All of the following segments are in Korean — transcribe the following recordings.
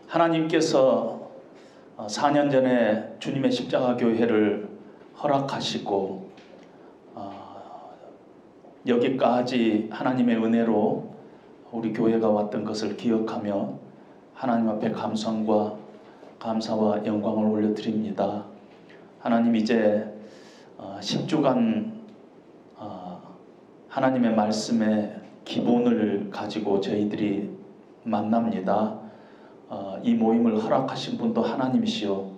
하나님께서 4년 전에 주님의 십자가 교회를 허락하시고 여기까지 하나님의 은혜로 우리 교회가 왔던 것을 기억하며 하나님 앞에 감사와 영광을 올려드립니다. 하나님, 이제 10주간 하나님의 말씀의 기본을 가지고 저희들이 만납니다. 이 모임을 허락하신 분도 하나님이시오,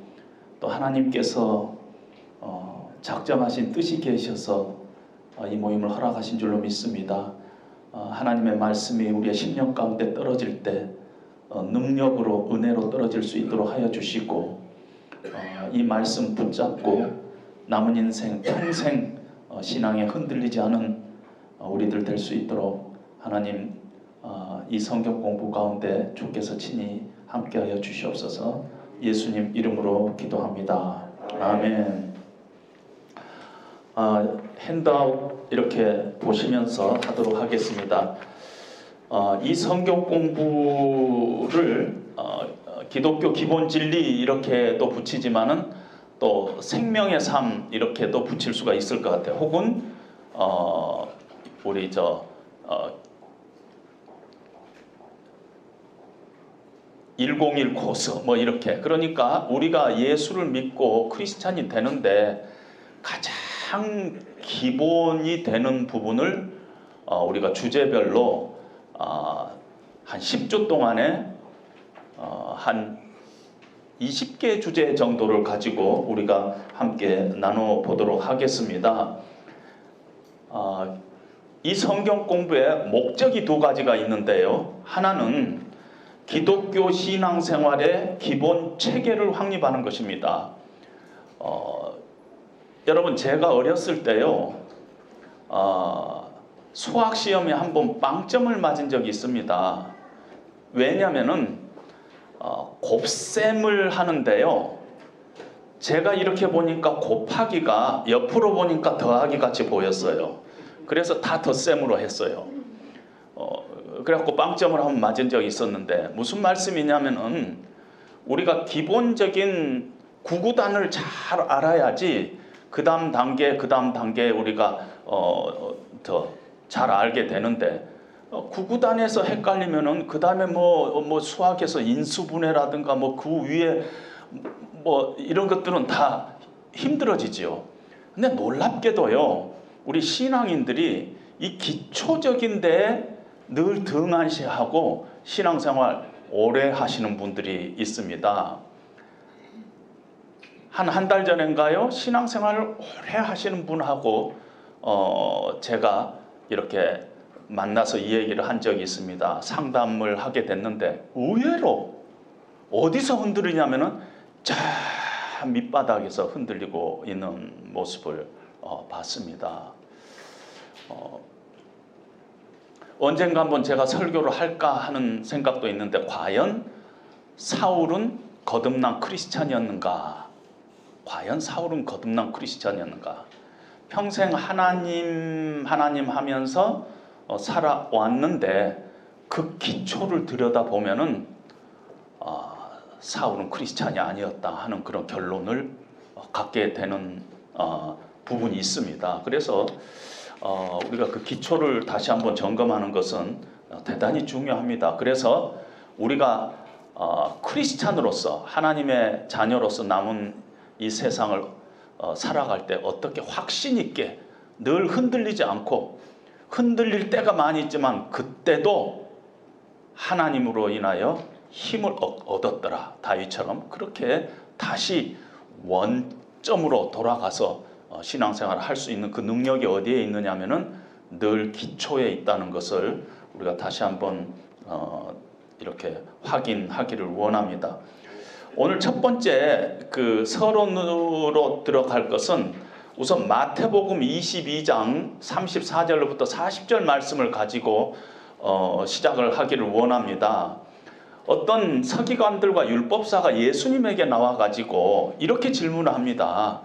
또 하나님께서 작정하신 뜻이 계셔서 이 모임을 허락하신 줄로 믿습니다. 하나님의 말씀이 우리의 심령 가운데 떨어질 때 능력으로, 은혜로 떨어질 수 있도록 하여 주시고, 이 말씀 붙잡고 남은 인생 평생 신앙에 흔들리지 않은 우리들 될 수 있도록 하나님, 이 성경 공부 가운데 주께서 친히 함께하여 주시옵소서. 예수님 이름으로 기도합니다. 아멘. 핸드아웃 이렇게 보시면서 하도록 하겠습니다. 이 성경 공부를 기독교 기본 진리 이렇게 또 붙이지만은 또 생명의 삶 이렇게도 붙일 수가 있을 것 같아요. 혹은 우리 101 코스 뭐 이렇게, 그러니까 우리가 예수를 믿고 크리스찬이 되는데 가장 기본이 되는 부분을 우리가 주제별로 한 10주 동안에 한 20개 주제 정도를 가지고 우리가 함께 나눠보도록 하겠습니다. 이 성경 공부의 목적이 두 가지가 있는데요. 하나는 기독교 신앙생활의 기본 체계를 확립하는 것입니다. 여러분, 제가 어렸을 때요, 수학 시험에 한번 빵점을 맞은 적이 있습니다. 왜냐면은 곱셈을 하는데요, 제가 이렇게 보니까 곱하기가 옆으로 보니까 더하기 같이 보였어요. 그래서 다 덧셈으로 했어요. 그래갖고 빵점을 한번 맞은 적이 있었는데, 무슨 말씀이냐면은 우리가 기본적인 구구단을 잘 알아야지 그 다음 단계 우리가 더 잘 알게 되는데, 구구단에서 헷갈리면은 그 다음에 뭐 수학에서 인수분해라든가 뭐 그 위에 뭐 이런 것들은 다 힘들어지지요. 근데 놀랍게도요, 우리 신앙인들이 이 기초적인 데에 늘 등한시하고 신앙생활 오래 하시는 분들이 있습니다. 한 달 전인가요? 신앙생활을 오래 하시는 분하고 제가 이렇게 만나서 이 얘기를 한 적이 있습니다. 상담을 하게 됐는데 의외로 어디서 흔들리냐면은 저 밑바닥에서 흔들리고 있는 모습을 봤습니다. 언젠가 한번 제가 설교를 할까 하는 생각도 있는데, 과연 사울은 거듭난 크리스찬이었는가? 과연 사울은 거듭난 크리스찬이었는가? 평생 하나님 하면서 살아왔는데 그 기초를 들여다보면은 사울은 크리스찬이 아니었다 하는 그런 결론을 갖게 되는 부분이 있습니다. 그래서 우리가 그 기초를 다시 한번 점검하는 것은 대단히 중요합니다. 그래서 우리가 크리스찬으로서, 하나님의 자녀로서 남은 이 세상을 살아갈 때 어떻게 확신 있게 늘 흔들리지 않고, 흔들릴 때가 많이 있지만 그때도 하나님으로 인하여 힘을 얻었더라, 다윗처럼 그렇게 다시 원점으로 돌아가서 신앙생활을 할 수 있는 그 능력이 어디에 있느냐면은 늘 기초에 있다는 것을 우리가 다시 한번 이렇게 확인하기를 원합니다. 오늘 첫 번째 그 서론으로 들어갈 것은 우선 마태복음 22장 34절로부터 40절 말씀을 가지고 시작을 하기를 원합니다. 어떤 서기관들과 율법사가 예수님에게 나와가지고 이렇게 질문을 합니다.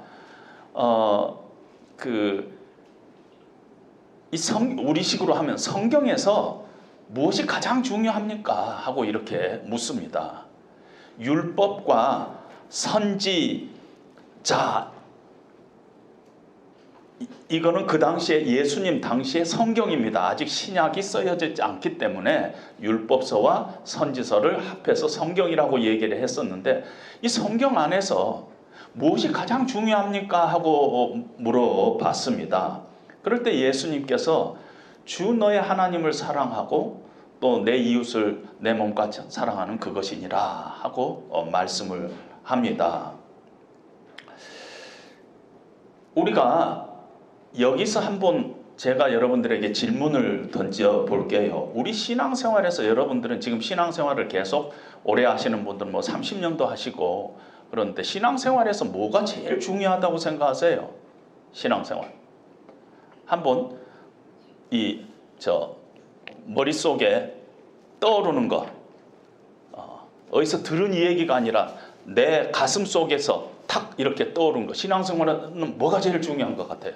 우리식으로 하면 성경에서 무엇이 가장 중요합니까? 하고 이렇게 묻습니다. 율법과 선지자, 이거는 그 당시에 예수님 당시의 성경입니다. 아직 신약이 쓰여지지 않기 때문에 율법서와 선지서를 합해서 성경이라고 얘기를 했었는데, 이 성경 안에서 무엇이 가장 중요합니까? 하고 물어봤습니다. 그럴 때 예수님께서 주 너의 하나님을 사랑하고 또 내 이웃을 내 몸같이 사랑하는 그것이니라 하고 말씀을 합니다. 우리가 여기서 한번 제가 여러분들에게 질문을 던져 볼게요. 우리 신앙생활에서 여러분들은 지금 신앙생활을 계속 오래 하시는 분들은 뭐 30년도 하시고 그런데 신앙생활에서 뭐가 제일 중요하다고 생각하세요? 신앙생활. 한번 머릿속에 떠오르는 거, 어디서 들은 이 얘기가 아니라 내 가슴 속에서 탁 이렇게 떠오르는 거. 신앙생활은 뭐가 제일 중요한 것 같아요?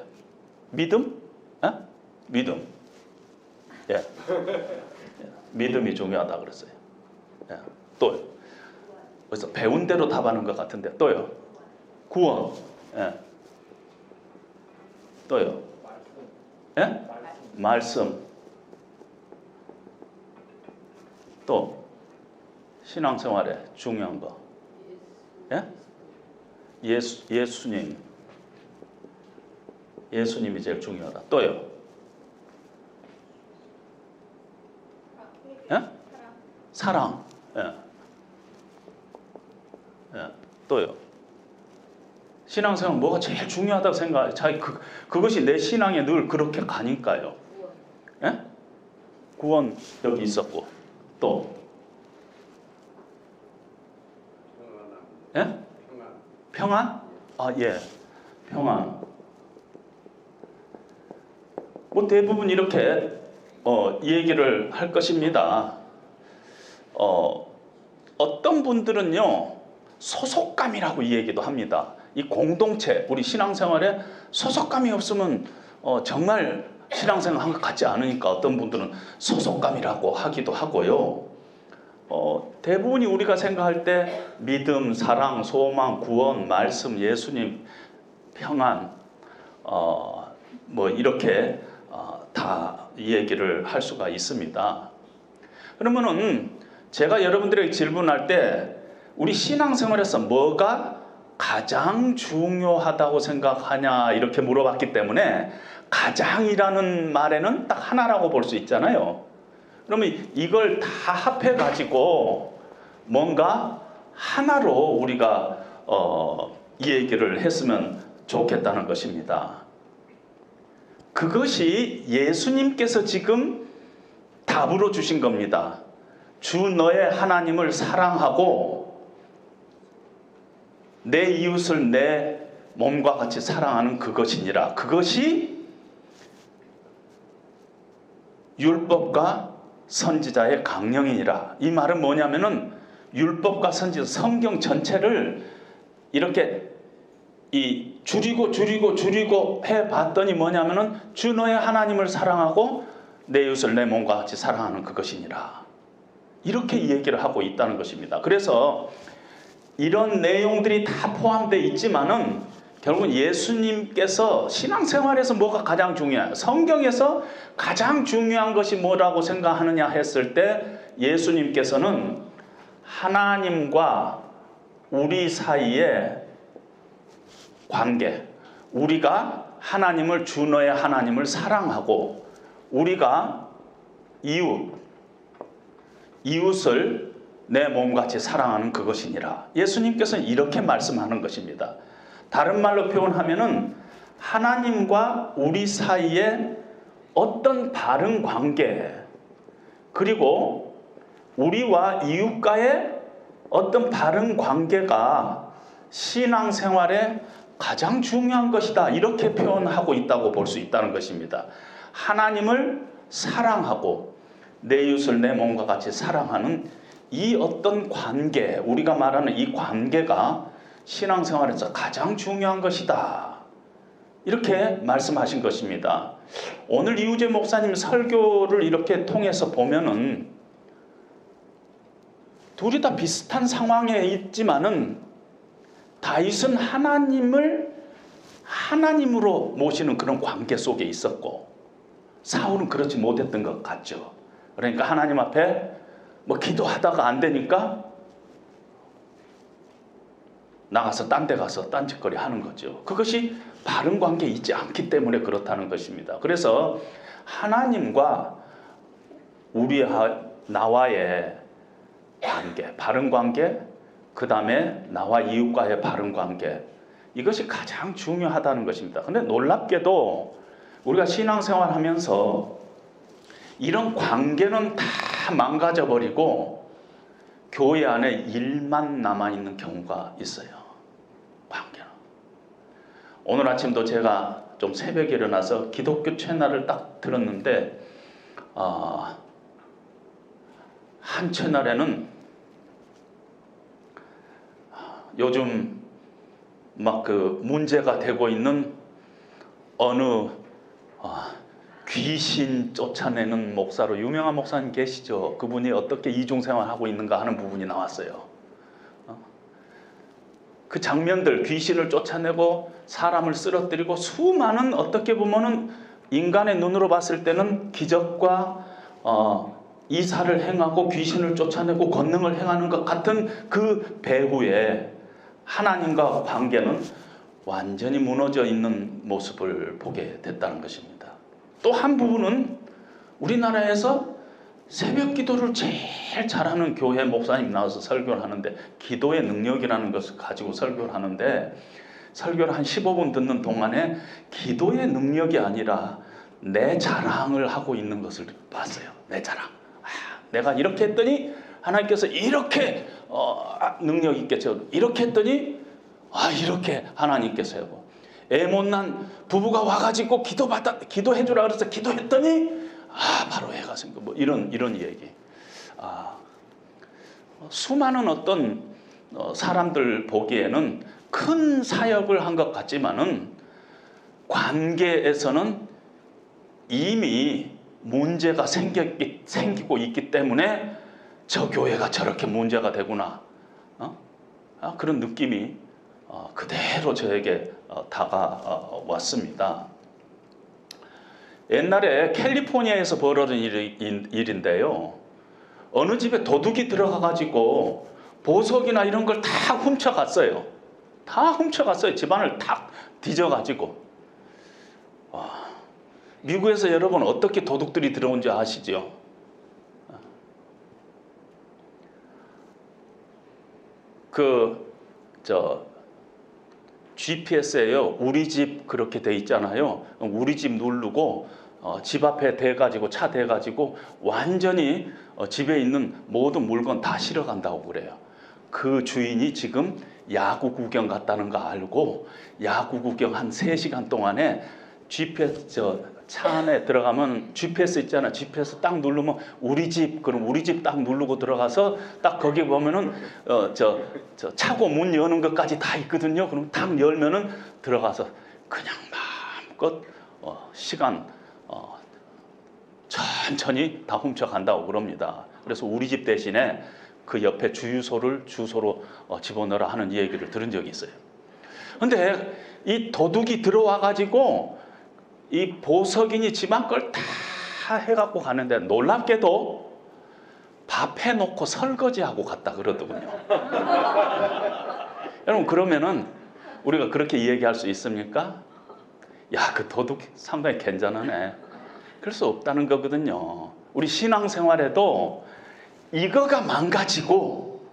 믿음? 믿음. 예. 믿음이 중요하다 그랬어요. 예. 또요. 그래서 배운 대로 답하는 것 같은데 또요. 구원. 예. 또요. 예? 말씀. 또 신앙생활에 중요한 거. 예? 예수님. 예수님이 제일 중요하다. 또요. 예? 사랑. 예. 예. 또요. 신앙생활 뭐가 제일 중요하다고 생각해요? 그것이 내 신앙에 늘 그렇게 가니까요. 예? 구원 여기 있었고 또 예? 평안? 아, 예. 평안. 뭐 대부분 이렇게 얘기를 할 것입니다. 어떤 분들은요 소속감이라고 이 얘기도 합니다. 이 공동체, 우리 신앙생활에 소속감이 없으면 정말 신앙생활 한 것 같지 않으니까 어떤 분들은 소속감이라고 하기도 하고요. 대부분이 우리가 생각할 때 믿음, 사랑, 소망, 구원, 말씀, 예수님, 평안, 뭐 이렇게 다 이 얘기를 할 수가 있습니다. 그러면은 제가 여러분들에게 질문할 때 우리 신앙생활에서 뭐가 가장 중요하다고 생각하냐 이렇게 물어봤기 때문에 가장이라는 말에는 딱 하나라고 볼 수 있잖아요. 그러면 이걸 다 합해 가지고 뭔가 하나로 우리가 이 얘기를 했으면 좋겠다는 것입니다. 그것이 예수님께서 지금 답으로 주신 겁니다. 주 너의 하나님을 사랑하고 내 이웃을 내 몸과 같이 사랑하는 그것이니라. 그것이 율법과 선지자의 강령이니라. 이 말은 뭐냐면은 율법과 선지자, 성경 전체를 이렇게 줄이고 해봤더니 뭐냐면은 주 너의 하나님을 사랑하고 내 이웃을 내 몸과 같이 사랑하는 그것이니라. 이렇게 얘기를 하고 있다는 것입니다. 그래서 이런 내용들이 다 포함되어 있지만은 결국은 예수님께서 신앙생활에서 뭐가 가장 중요해요? 성경에서 가장 중요한 것이 뭐라고 생각하느냐 했을 때 예수님께서는 하나님과 우리 사이의 관계, 우리가 하나님을 주 너의 하나님을 사랑하고 우리가 이웃을 내 몸같이 사랑하는 그것이니라. 예수님께서는 이렇게 말씀하는 것입니다. 다른 말로 표현하면은 하나님과 우리 사이에 어떤 바른 관계, 그리고 우리와 이웃과의 어떤 바른 관계가 신앙생활에 가장 중요한 것이다. 이렇게 표현하고 있다고 볼 수 있다는 것입니다. 하나님을 사랑하고 내 이웃을 내 몸과 같이 사랑하는 이 어떤 관계, 우리가 말하는 이 관계가 신앙생활에서 가장 중요한 것이다. 이렇게 말씀하신 것입니다. 오늘 이우재 목사님 설교를 이렇게 통해서 보면은 둘이 다 비슷한 상황에 있지만은 다윗은 하나님을 하나님으로 모시는 그런 관계 속에 있었고 사울은 그렇지 못했던 것 같죠. 그러니까 하나님 앞에 뭐 기도하다가 안 되니까 나가서 딴 데 가서 딴짓거리 하는 거죠. 그것이 바른 관계에 있지 않기 때문에 그렇다는 것입니다. 그래서 하나님과 나와의 관계, 바른 관계, 그 다음에 나와 이웃과의 바른 관계, 이것이 가장 중요하다는 것입니다. 근데 놀랍게도 우리가 신앙생활 하면서 이런 관계는 다 망가져버리고 교회 안에 일만 남아있는 경우가 있어요. 관계는. 오늘 아침도 제가 좀 새벽에 일어나서 기독교 채널을 딱 들었는데 한 채널에는 요즘 막 그 문제가 되고 있는 어느 귀신 쫓아내는 목사로 유명한 목사님 계시죠. 그분이 어떻게 이중생활하고 있는가 하는 부분이 나왔어요. 그 장면들, 귀신을 쫓아내고 사람을 쓰러뜨리고 수많은 어떻게 보면은 인간의 눈으로 봤을 때는 기적과 이사를 행하고 귀신을 쫓아내고 권능을 행하는 것 같은 그 배후에 하나님과 관계는 완전히 무너져 있는 모습을 보게 됐다는 것입니다. 또 한 부분은 우리나라에서 새벽 기도를 제일 잘하는 교회 목사님 나와서 설교를 하는데 기도의 능력이라는 것을 가지고 설교를 하는데 설교를 한 15분 듣는 동안에 기도의 능력이 아니라 내 자랑을 하고 있는 것을 봤어요. 내 자랑. 내가 이렇게 했더니 하나님께서 이렇게 능력 있게 이렇게 했더니 이렇게 하나님께서요. 애 못난 부부가 와가지고 기도해주라 그래서 기도했더니 바로 애가 생겨. 뭐 이런 얘기. 수많은 어떤 사람들 보기에는 큰 사역을 한 것 같지만은 관계에서는 이미 문제가 생기고 있기 때문에 저 교회가 저렇게 문제가 되구나. 그런 느낌이 그대로 저에게 다가왔습니다. 옛날에 캘리포니아에서 벌어진 일인데요. 어느 집에 도둑이 들어가가지고 보석이나 이런 걸 다 훔쳐갔어요. 다 훔쳐갔어요. 집안을 다 뒤져가지고. 미국에서 여러분 어떻게 도둑들이 들어온지 아시죠? GPS에요. 우리 집 그렇게 돼 있잖아요. 우리 집 누르고 집 앞에 대가지고 차 대가지고 완전히 집에 있는 모든 물건 다 실어간다고 그래요. 그 주인이 지금 야구 구경 갔다는 거 알고 야구 구경 한 3시간 동안에 GPS 차 안에 들어가면 GPS 있잖아. GPS 딱 누르면 우리 집, 그럼 우리 집 딱 누르고 들어가서 딱 거기 보면은 차고 문 여는 것까지 다 있거든요. 그럼 딱 열면은 들어가서 그냥 마음껏 시간 천천히 다 훔쳐간다고 그럽니다. 그래서 우리 집 대신에 그 옆에 주소로 집어넣으라 하는 얘기를 들은 적이 있어요. 근데 이 도둑이 들어와 가지고 이 보석인이 집안 걸 다 해갖고 가는데 놀랍게도 밥 해놓고 설거지하고 갔다 그러더군요. 여러분 그러면은 우리가 그렇게 얘기할 수 있습니까? 야, 그 도둑 상당히 괜찮으네. 그럴 수 없다는 거거든요. 우리 신앙생활에도 이거가 망가지고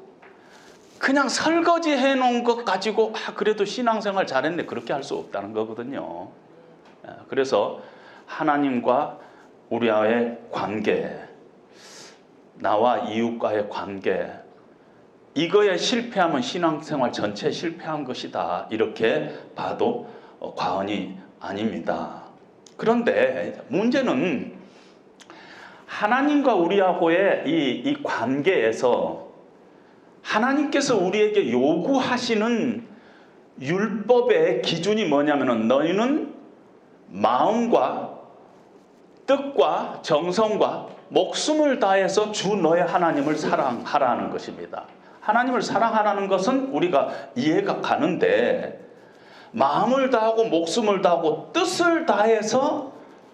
그냥 설거지 해놓은 것 가지고 그래도 신앙생활 잘했네 그렇게 할 수 없다는 거거든요. 그래서 하나님과 우리와의 관계, 나와 이웃과의 관계, 이거에 실패하면 신앙생활 전체 실패한 것이다 이렇게 봐도 과언이 아닙니다. 그런데 문제는 하나님과 우리하고의 이 관계에서 하나님께서 우리에게 요구하시는 율법의 기준이 뭐냐면은 너희는 마음과 뜻과 정성과 목숨을 다해서 주 너의 하나님을 사랑하라는 것입니다. 하나님을 사랑하라는 것은 우리가 이해가 가는데, 마음을 다하고 목숨을 다하고 뜻을 다해서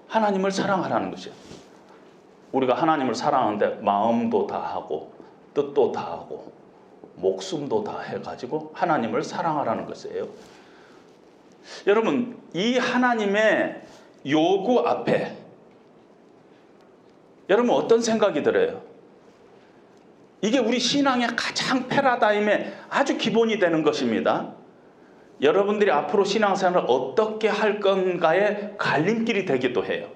하나님을 사랑하라는 것이에요. 우리가 하나님을 사랑하는데 마음도 다하고 뜻도 다하고 목숨도 다 해가지고 하나님을 사랑하라는 것이에요. 여러분, 이 하나님의 요구 앞에 여러분 어떤 생각이 들어요? 이게 우리 신앙의 가장 패러다임의 아주 기본이 되는 것입니다. 여러분들이 앞으로 신앙생활을 어떻게 할 건가의 갈림길이 되기도 해요.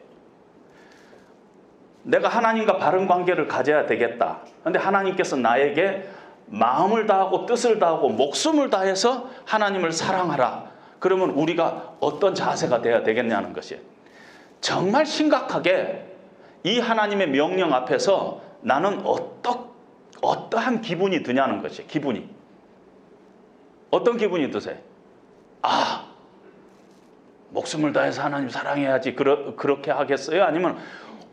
내가 하나님과 바른 관계를 가져야 되겠다. 그런데 하나님께서 나에게 마음을 다하고 뜻을 다하고 목숨을 다해서 하나님을 사랑하라. 그러면 우리가 어떤 자세가 돼야 되겠냐는 것이에요. 정말 심각하게 이 하나님의 명령 앞에서 나는 어떠한 기분이 드냐는 것이에요. 기분이. 어떤 기분이 드세요? 아, 목숨을 다해서 하나님 사랑해야지 그렇게 하겠어요? 아니면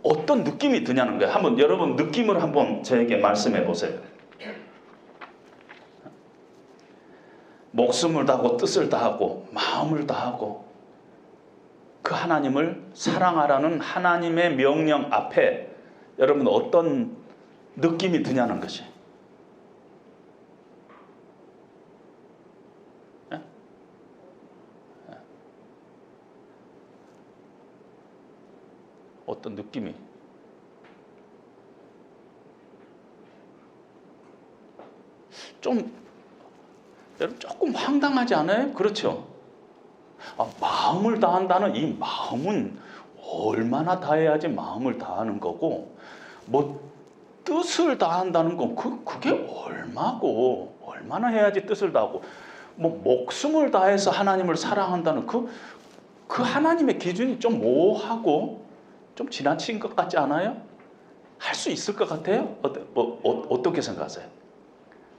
어떤 느낌이 드냐는 거예요. 한번 여러분 느낌을 한번 저에게 말씀해 보세요. 목숨을 다하고 뜻을 다하고 마음을 다하고 그 하나님을 사랑하라는 하나님의 명령 앞에 여러분 어떤 느낌이 드냐는 것이. 어떤 느낌이. 여러분 조금 황당하지 않아요? 그렇죠? 마음을 다한다는 이 마음은 얼마나 다해야지 마음을 다하는 거고, 뭐 뜻을 다한다는 건 그게 얼마나 해야지 뜻을 다하고, 뭐 목숨을 다해서 하나님을 사랑한다는 그 하나님의 기준이 좀 모호하고 좀 지나친 것 같지 않아요? 할 수 있을 것 같아요? 어떻게 생각하세요?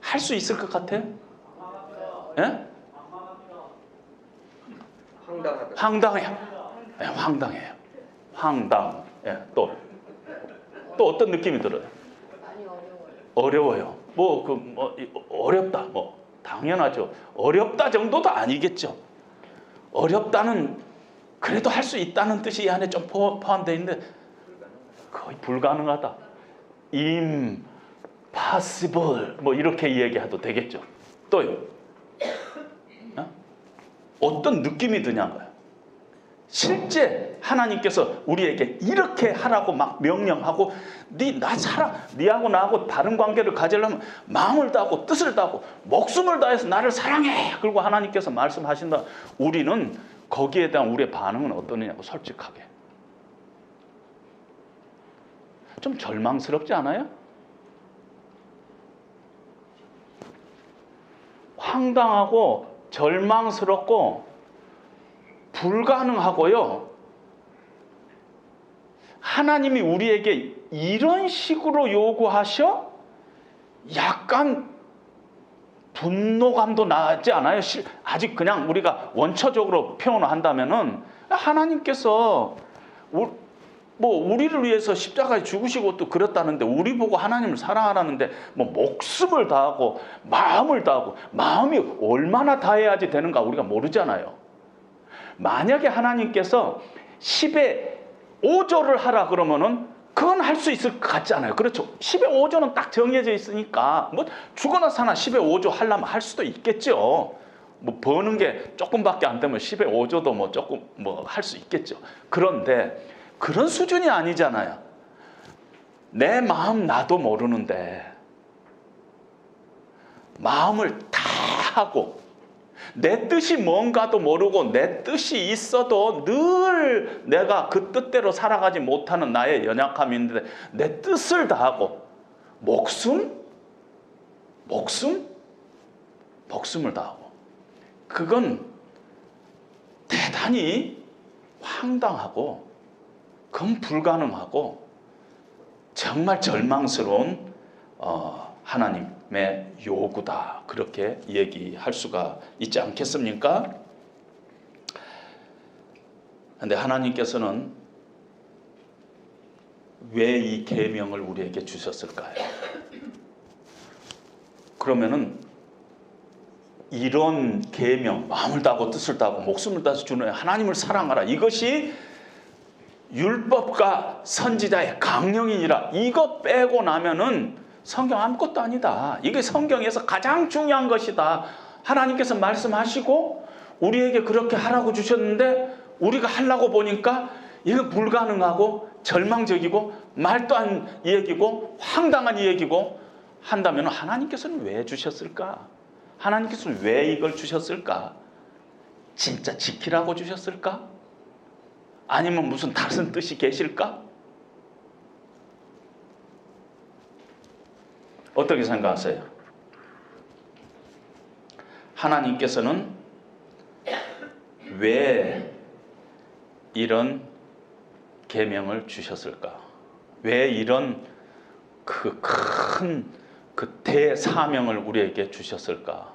할 수 있을 것 같아요? 예? 황당해요. 예, 황당해요. 황당. 예, 또 어떤 느낌이 들어요? 많이 어려워요. 어렵다. 당연하죠. 어렵다 정도도 아니겠죠. 어렵다는 그래도 할 수 있다는 뜻이 이 안에 좀 포함되어 있는데 거의 불가능하다. impossible 이렇게 이야기해도 되겠죠. 또요. 어떤 느낌이 드냐고요. 실제 하나님께서 우리에게 이렇게 하라고 막 명령하고 니하고 나하고 다른 관계를 가지려면 마음을 다하고 뜻을 다하고 목숨을 다해서 나를 사랑해. 그리고 하나님께서 말씀하신다. 우리는 거기에 대한 우리의 반응은 어떠느냐고 솔직하게. 좀 절망스럽지 않아요? 황당하고 절망스럽고 불가능하고요. 하나님이 우리에게 이런 식으로 요구하셔? 약간 분노감도 나지 않아요? 아직 그냥 우리가 원초적으로 표현을 한다면은 하나님께서 우리를 위해서 십자가에 죽으시고 또 그랬다는데 우리 보고 하나님을 사랑하라는데 목숨을 다하고 마음을 다하고 마음이 얼마나 다해야지 되는가 우리가 모르잖아요. 만약에 하나님께서 10의 5조를 하라 그러면은 그건 할 수 있을 것 같지 않아요? 그렇죠? 10의 5조는 딱 정해져 있으니까 죽어나 사나 10의 5조 하려면 할 수도 있겠죠. 버는 게 조금밖에 안 되면 10의 5조도 조금 할 수 있겠죠. 그런데 그런 수준이 아니잖아요. 내 마음 나도 모르는데 마음을 다 하고 내 뜻이 뭔가도 모르고 내 뜻이 있어도 늘 내가 그 뜻대로 살아가지 못하는 나의 연약함인데 내 뜻을 다하고 목숨을 다하고 그건 대단히 황당하고 그건 불가능하고 정말 절망스러운 하나님의 요구다. 그렇게 얘기할 수가 있지 않겠습니까? 그런데 하나님께서는 왜 이 계명을 우리에게 주셨을까요? 그러면은 이런 계명, 마음을 다하고 뜻을 다하고 목숨을 다해서 주는 하나님을 사랑하라, 이것이 율법과 선지자의 강령이니라, 이거 빼고 나면은 성경 아무것도 아니다. 이게 성경에서 가장 중요한 것이다. 하나님께서 말씀하시고 우리에게 그렇게 하라고 주셨는데 우리가 하려고 보니까 이거 불가능하고 절망적이고 말도 안 얘기고 황당한 얘기고 한다면 하나님께서는 왜 주셨을까? 하나님께서는 왜 이걸 주셨을까? 진짜 지키라고 주셨을까? 아니면 무슨 다른 뜻이 계실까? 어떻게 생각하세요? 하나님께서는 왜 이런 계명을 주셨을까? 왜 이런 그 큰 그 대사명을 우리에게 주셨을까?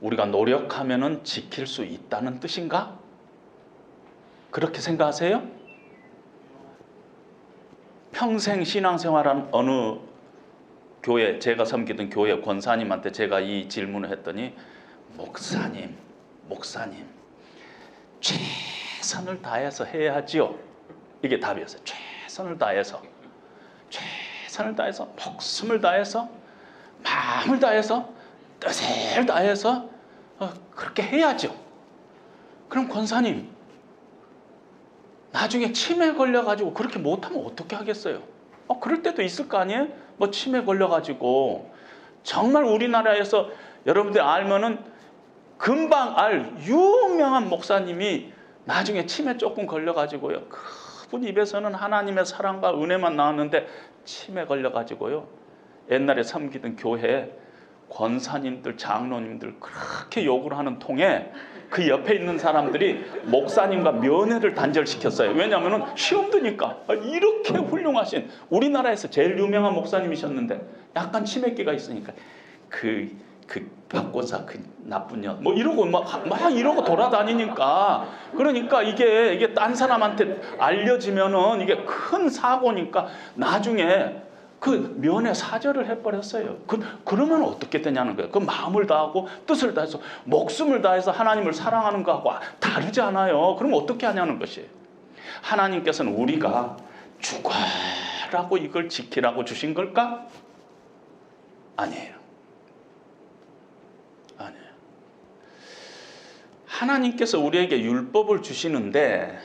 우리가 노력하면은 지킬 수 있다는 뜻인가? 그렇게 생각하세요? 평생 신앙생활한 어느 교회, 제가 섬기던 교회 권사님한테 제가 이 질문을 했더니 목사님 최선을 다해서 해야지요. 이게 답이었어요. 최선을 다해서 목숨을 다해서 마음을 다해서 뜻을 다해서 그렇게 해야죠. 그럼 권사님 나중에 치매 걸려가지고 그렇게 못하면 어떻게 하겠어요? 그럴 때도 있을 거 아니에요? 뭐 치매 걸려가지고 정말 우리나라에서 여러분들 알면은 금방 알 유명한 목사님이 나중에 치매 조금 걸려가지고요, 그분 입에서는 하나님의 사랑과 은혜만 나왔는데 치매 걸려가지고요, 옛날에 섬기던 교회 권사님들, 장로님들 그렇게 욕을 하는 통에 그 옆에 있는 사람들이 목사님과 면회를 단절시켰어요. 왜냐하면 시험 드니까. 이렇게 훌륭하신 우리나라에서 제일 유명한 목사님이셨는데 약간 치매기가 있으니까 그 박고사 그 나쁜 년 뭐 이러고 막 이러고 돌아다니니까, 그러니까 이게 딴 사람한테 알려지면은 이게 큰 사고니까 나중에 그 면회 사절을 해버렸어요. 그러면 어떻게 되냐는 거예요. 그 마음을 다하고 뜻을 다해서 목숨을 다해서 하나님을 사랑하는 거하고 다르지 않아요. 그럼 어떻게 하냐는 것이에요. 하나님께서는 우리가 죽어라고 이걸 지키라고 주신 걸까? 아니에요. 하나님께서 우리에게 율법을 주시는데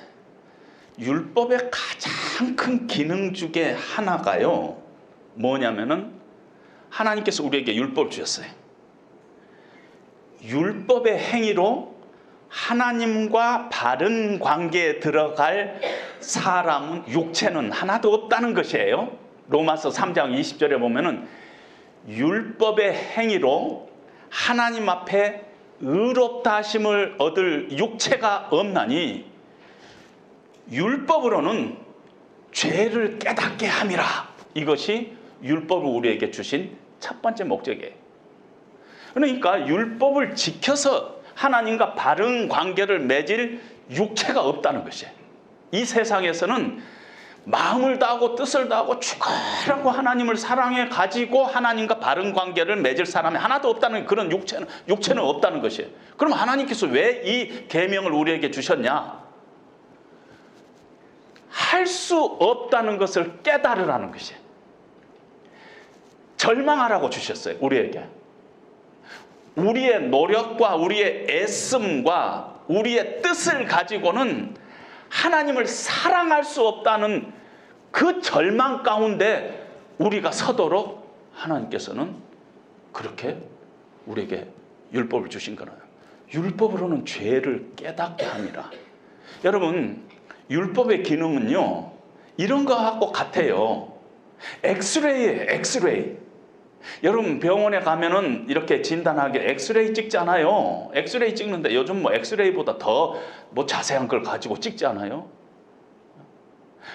율법의 가장 큰 기능 중에 하나가요, 뭐냐면은 하나님께서 우리에게 율법을 주셨어요. 율법의 행위로 하나님과 바른 관계에 들어갈 사람은 육체는 하나도 없다는 것이에요. 로마서 3장 20절에 보면은 율법의 행위로 하나님 앞에 의롭다 하심을 얻을 육체가 없나니 율법으로는 죄를 깨닫게 함이라. 이것이 율법을 우리에게 주신 첫 번째 목적이에요. 그러니까 율법을 지켜서 하나님과 바른 관계를 맺을 육체가 없다는 것이에요. 이 세상에서는 마음을 다하고 뜻을 다하고 죽으라고 하나님을 사랑해 가지고 하나님과 바른 관계를 맺을 사람이 하나도 없다는, 그런 육체는 없다는 것이에요. 그럼 하나님께서 왜 이 계명을 우리에게 주셨냐? 할 수 없다는 것을 깨달으라는 것이에요. 절망하라고 주셨어요, 우리에게. 우리의 노력과 우리의 애씀과 우리의 뜻을 가지고는 하나님을 사랑할 수 없다는 그 절망 가운데 우리가 서도록 하나님께서는 그렇게 우리에게 율법을 주신 거예요. 율법으로는 죄를 깨닫게 함이라. 여러분, 율법의 기능은요, 이런 거하고 같아요. 엑스레이예요, 엑스레이. 여러분 병원에 가면은 이렇게 진단하게 엑스레이 찍잖아요. 엑스레이 찍는데 요즘 뭐 엑스레이보다 더 뭐 자세한 걸 가지고 찍지 않아요?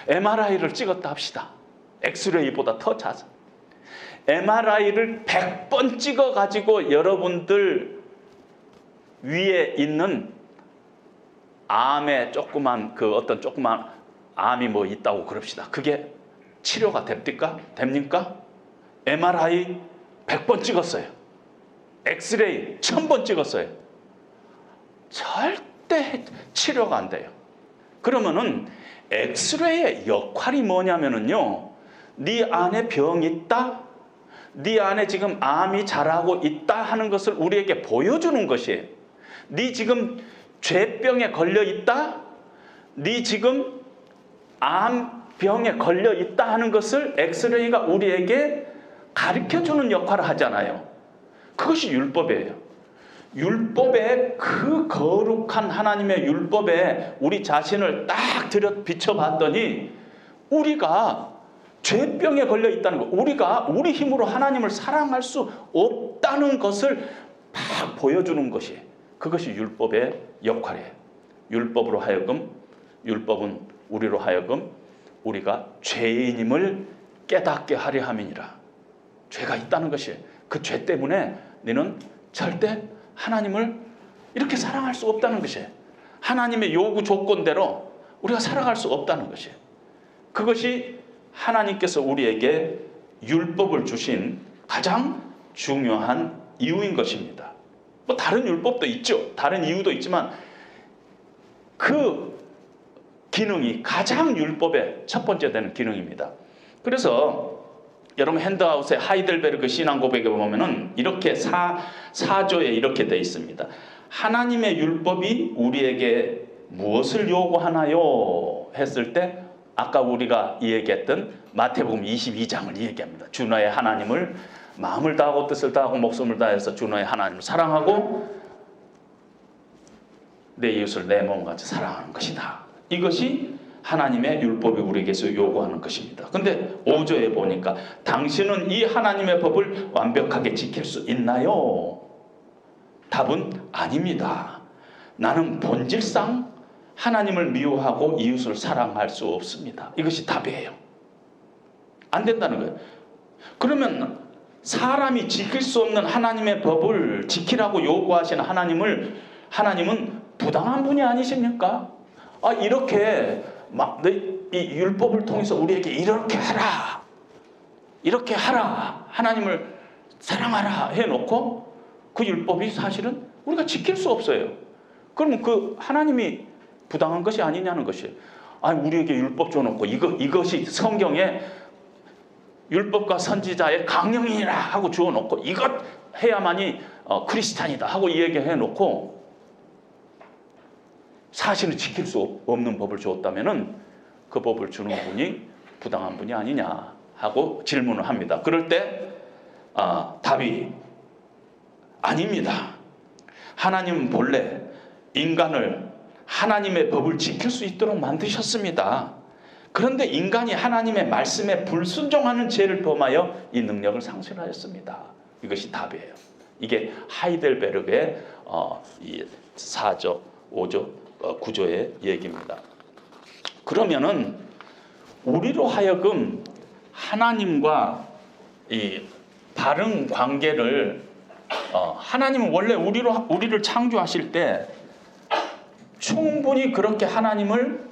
MRI를 찍었다 합시다. 엑스레이보다 더 자세. MRI를 100번 찍어 가지고 여러분들 위에 있는 암의 조그만 암이 뭐 있다고 그럽시다. 그게 치료가 됩니까? MRI 100번 찍었어요. 엑스레이 1000번 찍었어요. 절대 치료가 안 돼요. 그러면은 엑스레이의 역할이 뭐냐면은요, 네 안에 병이 있다, 네 안에 지금 암이 자라고 있다 하는 것을 우리에게 보여주는 것이에요. 네 지금 죄병에 걸려 있다, 네 지금 암병에 걸려 있다 하는 것을 엑스레이가 우리에게 가르쳐주는 역할을 하잖아요. 그것이 율법이에요. 율법의 그 거룩한 하나님의 율법에 우리 자신을 딱 들여 비춰봤더니 우리가 죄병에 걸려 있다는 것, 우리가 우리 힘으로 하나님을 사랑할 수 없다는 것을 막 보여주는 것이, 그것이 율법의 역할이에요. 율법으로 하여금, 율법은 우리로 하여금 우리가 죄인임을 깨닫게 하려 함이니라. 죄가 있다는 것이에요. 그 죄 때문에 너는 절대 하나님을 이렇게 사랑할 수 없다는 것이에요. 하나님의 요구 조건대로 우리가 살아갈 수 없다는 것이에요. 그것이 하나님께서 우리에게 율법을 주신 가장 중요한 이유인 것입니다. 뭐 다른 율법도 있죠. 다른 이유도 있지만 그 기능이 가장 율법의 첫 번째 되는 기능입니다. 그래서 여러분 핸드아웃의 하이델베르그 신앙 고백에 보면은 이렇게 사조에 이렇게 되어 있습니다. 하나님의 율법이 우리에게 무엇을 요구하나요? 했을 때 아까 우리가 얘기했던 마태복음 22장을 얘기합니다. 주 너의 하나님을 마음을 다하고 뜻을 다하고 목숨을 다해서 주 너의 하나님을 사랑하고 내 이웃을 내 몸같이 사랑하는 것이다. 이것이 하나님의 율법이 우리에게서 요구하는 것입니다. 근데 5조에 보니까 당신은 이 하나님의 법을 완벽하게 지킬 수 있나요? 답은 아닙니다. 나는 본질상 하나님을 미워하고 이웃을 사랑할 수 없습니다. 이것이 답이에요. 안 된다는 거예요. 그러면 사람이 지킬 수 없는 하나님의 법을 지키라고 요구하시는 하나님은 부당한 분이 아니십니까? 이렇게 이 율법을 통해서 우리에게 이렇게 하라, 이렇게 하라, 하나님을 사랑하라 해놓고 그 율법이 사실은 우리가 지킬 수 없어요. 그러면 그 하나님이 부당한 것이 아니냐는 것이에요. 우리에게 율법 줘놓고 이것이 성경에 율법과 선지자의 강령이라 하고 주어놓고 이것 해야만이 크리스찬이다 하고 얘기해놓고 사실은 지킬 수 없는 법을 주었다면은 그 법을 주는 분이 부당한 분이 아니냐 하고 질문을 합니다. 그럴 때 답이 아닙니다. 하나님은 본래 인간을 하나님의 법을 지킬 수 있도록 만드셨습니다. 그런데 인간이 하나님의 말씀에 불순종하는 죄를 범하여 이 능력을 상실하였습니다. 이것이 답이에요. 이게 하이델베르그의 이 4조, 5조, 9조의 얘기입니다. 그러면은 우리로 하여금 하나님과 이 바른 관계를 하나님은 원래 우리를 창조하실 때 충분히 그렇게 하나님을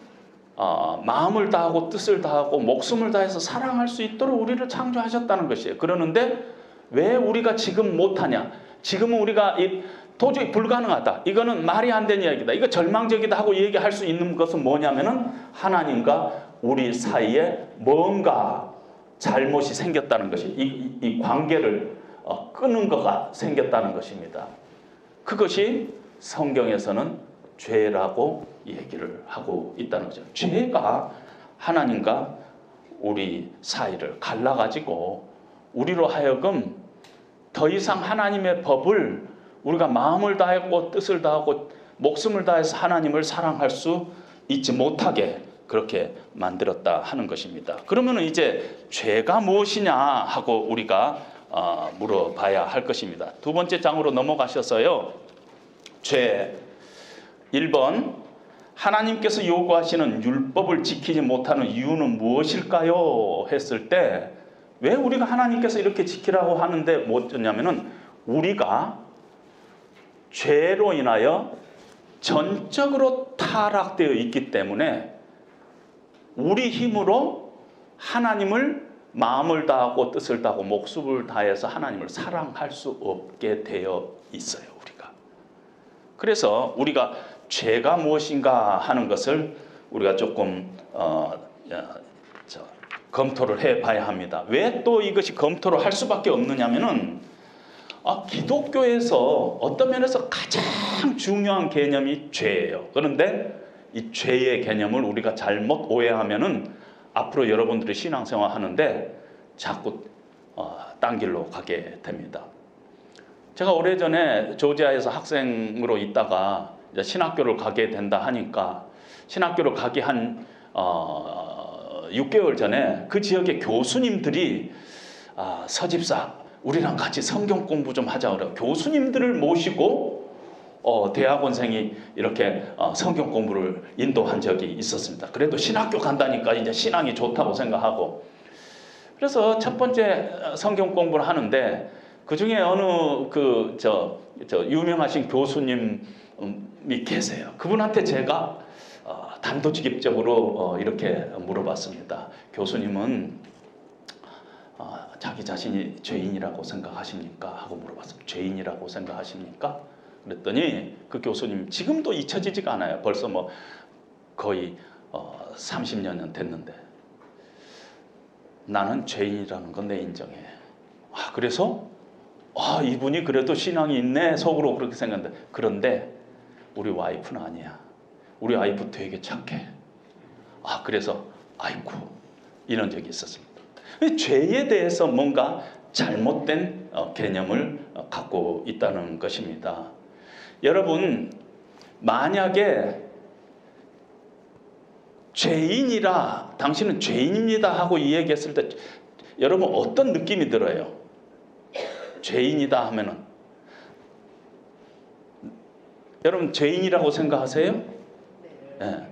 마음을 다하고 뜻을 다하고 목숨을 다해서 사랑할 수 있도록 우리를 창조하셨다는 것이에요. 그러는데 왜 우리가 지금 못하냐? 지금은 우리가 도저히 불가능하다. 이거는 말이 안 되는 이야기다. 이거 절망적이다 하고 얘기할 수 있는 것은 뭐냐면은 하나님과 우리 사이에 뭔가 잘못이 생겼다는 것이 이 관계를 끊은 거가 생겼다는 것입니다. 그것이 성경에서는 죄라고 얘기를 하고 있다는 거죠. 죄가 하나님과 우리 사이를 갈라가지고 우리로 하여금 더 이상 하나님의 법을 우리가 마음을 다하고 뜻을 다하고 목숨을 다해서 하나님을 사랑할 수 있지 못하게 그렇게 만들었다 하는 것입니다. 그러면 이제 죄가 무엇이냐 하고 우리가 물어봐야 할 것입니다. 두 번째 장으로 넘어가셔서요. 죄 1번 하나님께서 요구하시는 율법을 지키지 못하는 이유는 무엇일까요? 했을 때 왜 우리가 하나님께서 이렇게 지키라고 하는데 뭐냐면은 우리가 죄로 인하여 전적으로 타락되어 있기 때문에 우리 힘으로 하나님을 마음을 다하고 뜻을 다하고 목숨을 다해서 하나님을 사랑할 수 없게 되어 있어요, 우리가. 그래서 우리가 죄가 무엇인가 하는 것을 우리가 조금 검토를 해봐야 합니다. 왜 또 이것이 검토를 할 수밖에 없느냐면은 기독교에서 어떤 면에서 가장 중요한 개념이 죄예요. 그런데 이 죄의 개념을 우리가 잘못 오해하면은 앞으로 여러분들이 신앙생활 하는데 자꾸 딴 길로 가게 됩니다. 제가 오래전에 조지아에서 학생으로 있다가 이제 신학교를 가게 된다 하니까 신학교를 가기 한 6개월 전에 그 지역의 교수님들이 서집사 우리랑 같이 성경 공부 좀 하자 그래요. 교수님들을 모시고 대학원생이 이렇게 성경 공부를 인도한 적이 있었습니다. 그래도 신학교 간다니까 이제 신앙이 좋다고 생각하고, 그래서 첫 번째 성경 공부를 하는데 그 중에 어느 유명하신 교수님이 계세요. 그분한테 제가 단도직입적으로 이렇게 물어봤습니다. 교수님은 자기 자신이 죄인이라고 생각하십니까? 하고 물어봤습니다. 죄인이라고 생각하십니까? 그랬더니 그 교수님 지금도 잊혀지지가 않아요. 벌써 뭐 거의 30년 됐는데 나는 죄인이라는 건 내 인정해. 그래서 이분이 그래도 신앙이 있네 속으로 그렇게 생각했는데, 그런데 우리 와이프는 아니야. 우리 와이프 되게 착해. 그래서 아이고 이런 적이 있었습니다. 죄에 대해서 뭔가 잘못된 개념을 갖고 있다는 것입니다. 여러분, 만약에 죄인이라 당신은 죄인입니다 하고 이 얘기했을 때 여러분 어떤 느낌이 들어요? 죄인이다 하면은 여러분 죄인이라고 생각하세요? 네.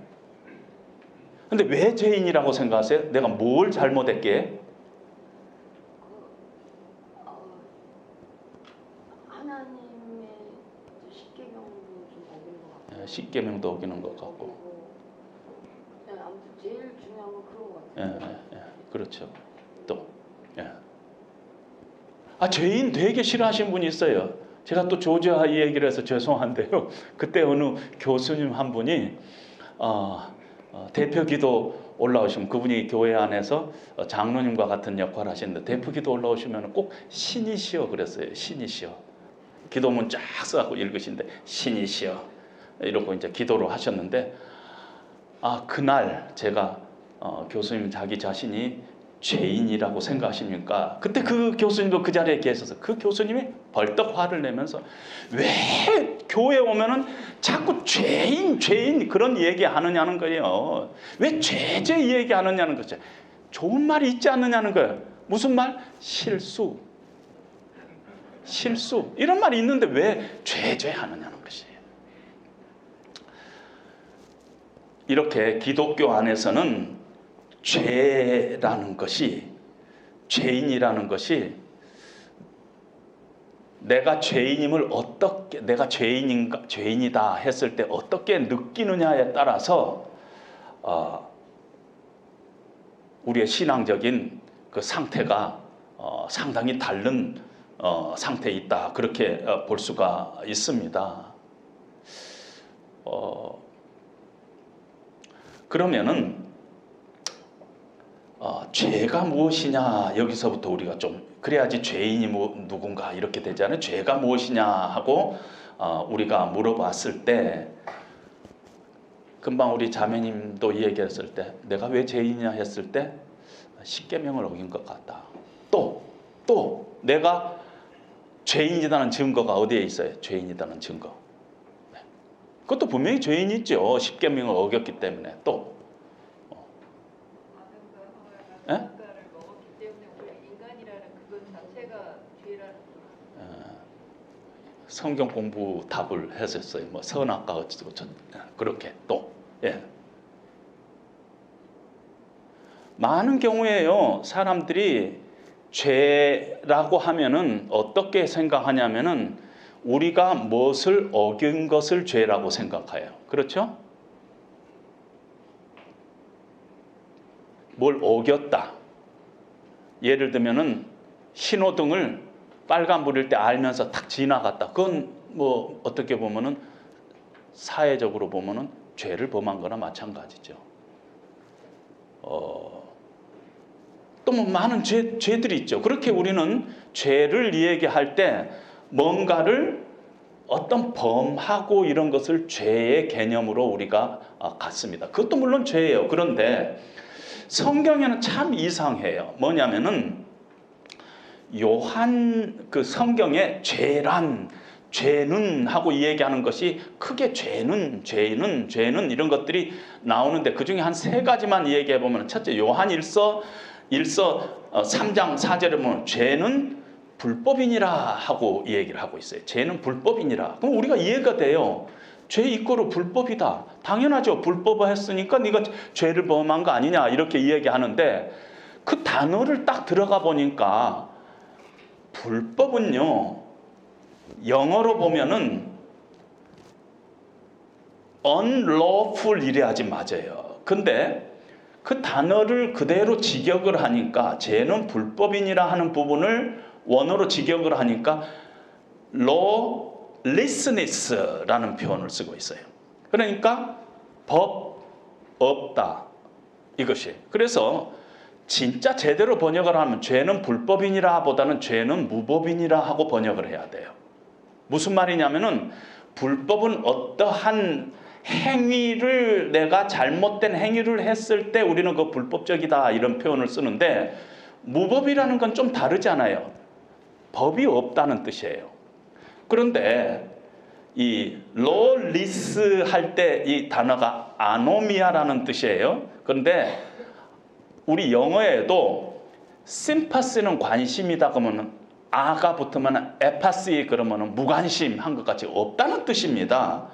근데 왜 죄인이라고 생각하세요? 내가 뭘 잘못했기에? 하나님의 십계명도 좀 어긴 것 같고. 십계명도 어기는 것 같고. 아무튼 제일 중요한 건 그런 것 같아요. 그렇죠. 또, 죄인 되게 싫어하시는 분이 있어요. 제가 또 조지아 이 얘기를 해서 죄송한데요. 그때 어느 교수님 한 분이 대표기도 올라오시면 그분이 교회 안에서 장로님과 같은 역할을 하시는데 대표기도 올라오시면 꼭 신이시여 그랬어요. 신이시여. 기도문 쫙 써갖고 읽으시는데 신이시여 이러고 이제 기도를 하셨는데 그날 제가 교수님 자기 자신이 죄인이라고 생각하십니까? 그때 그 교수님도 그 자리에 계셔서 그 교수님이 벌떡 화를 내면서 왜 교회 오면은 자꾸 죄인 그런 얘기 하느냐는 거예요. 왜 죄 얘기 하느냐는 거죠. 좋은 말이 있지 않느냐는 거예요. 무슨 말? 실수 이런 말이 있는데 왜 죄 하느냐는 것이에요. 이렇게 기독교 안에서는 죄라는 것이, 죄인이라는 것이 내가 죄인임을 어떻게, 내가 죄인이다 했을 때 어떻게 느끼느냐에 따라서 우리의 신앙적인 그 상태가 상당히 다른 상태에 있다, 그렇게 볼 수가 있습니다. 그러면은 죄가 무엇이냐, 여기서부터 우리가 좀 그래야지 죄인이 누군가 이렇게 되잖아요. 죄가 무엇이냐 하고 우리가 물어봤을 때 금방 우리 자매님도 이 얘기했을 때 내가 왜 죄인이냐 했을 때 십계명을 어긴 것 같다. 또 내가 죄인이라는 증거가 어디에 있어요? 죄인이라는 증거. 그것도 분명히 죄인이 있죠. 십계명을 어겼기 때문에. 또 먹었기 때문에 우리가 인간이라는 그것 자체가 죄라는 성경 공부 답을 했었어요. 뭐 선악과 어쩌고 그렇게 또 많은 경우에요. 사람들이 죄라고 하면은 어떻게 생각하냐면은 우리가 무엇을 어긴 것을 죄라고 생각해요. 그렇죠? 뭘 어겼다. 예를 들면은 신호등을 빨간불일 때 알면서 탁 지나갔다. 그건 뭐 어떻게 보면은 사회적으로 보면은 죄를 범한 거나 마찬가지죠. 또 뭐 많은 죄들이 있죠. 그렇게 우리는 죄를 이야기할 때 뭔가를 어떤 범하고 이런 것을 죄의 개념으로 우리가 갖습니다. 그것도 물론 죄예요. 그런데 성경에는 참 이상해요. 뭐냐면은 요한 그 성경에 죄는 하고 이야기하는 것이 크게 죄는 이런 것들이 나오는데 그 중에 한 3가지만 이야기해 보면, 첫째 요한 1서 3장 4절에 보면 죄는 불법이니라 하고 이 얘기를 하고 있어요. 죄는 불법이니라. 그럼 우리가 이해가 돼요. 죄 이꼬르 불법이다. 당연하죠. 불법을 했으니까 네가 죄를 범한 거 아니냐 이렇게 이야기하는데, 그 단어를 딱 들어가 보니까 불법은요, 영어로 보면은 unlawful 이래야지 맞아요. 근데 그 단어를 그대로 직역을 하니까 죄는 불법이니라 하는 부분을 원어로 직역을 하니까 lawlessness라는 표현을 쓰고 있어요. 그러니까 법 없다 이것이. 그래서 진짜 제대로 번역을 하면 죄는 불법이니라 보다는 죄는 무법이니라 하고 번역을 해야 돼요. 무슨 말이냐면은 불법은 어떠한 행위를, 내가 잘못된 행위를 했을 때 우리는 그 불법적이다 이런 표현을 쓰는데, 무법이라는 건 좀 다르잖아요. 법이 없다는 뜻이에요. 그런데 이 lawless 할 때 이 단어가 아노미아라는 뜻이에요. 그런데 우리 영어에도 sympathy는 관심이다 그러면 아가 붙으면 에파시 그러면 무관심 한 것 같이 없다는 뜻입니다.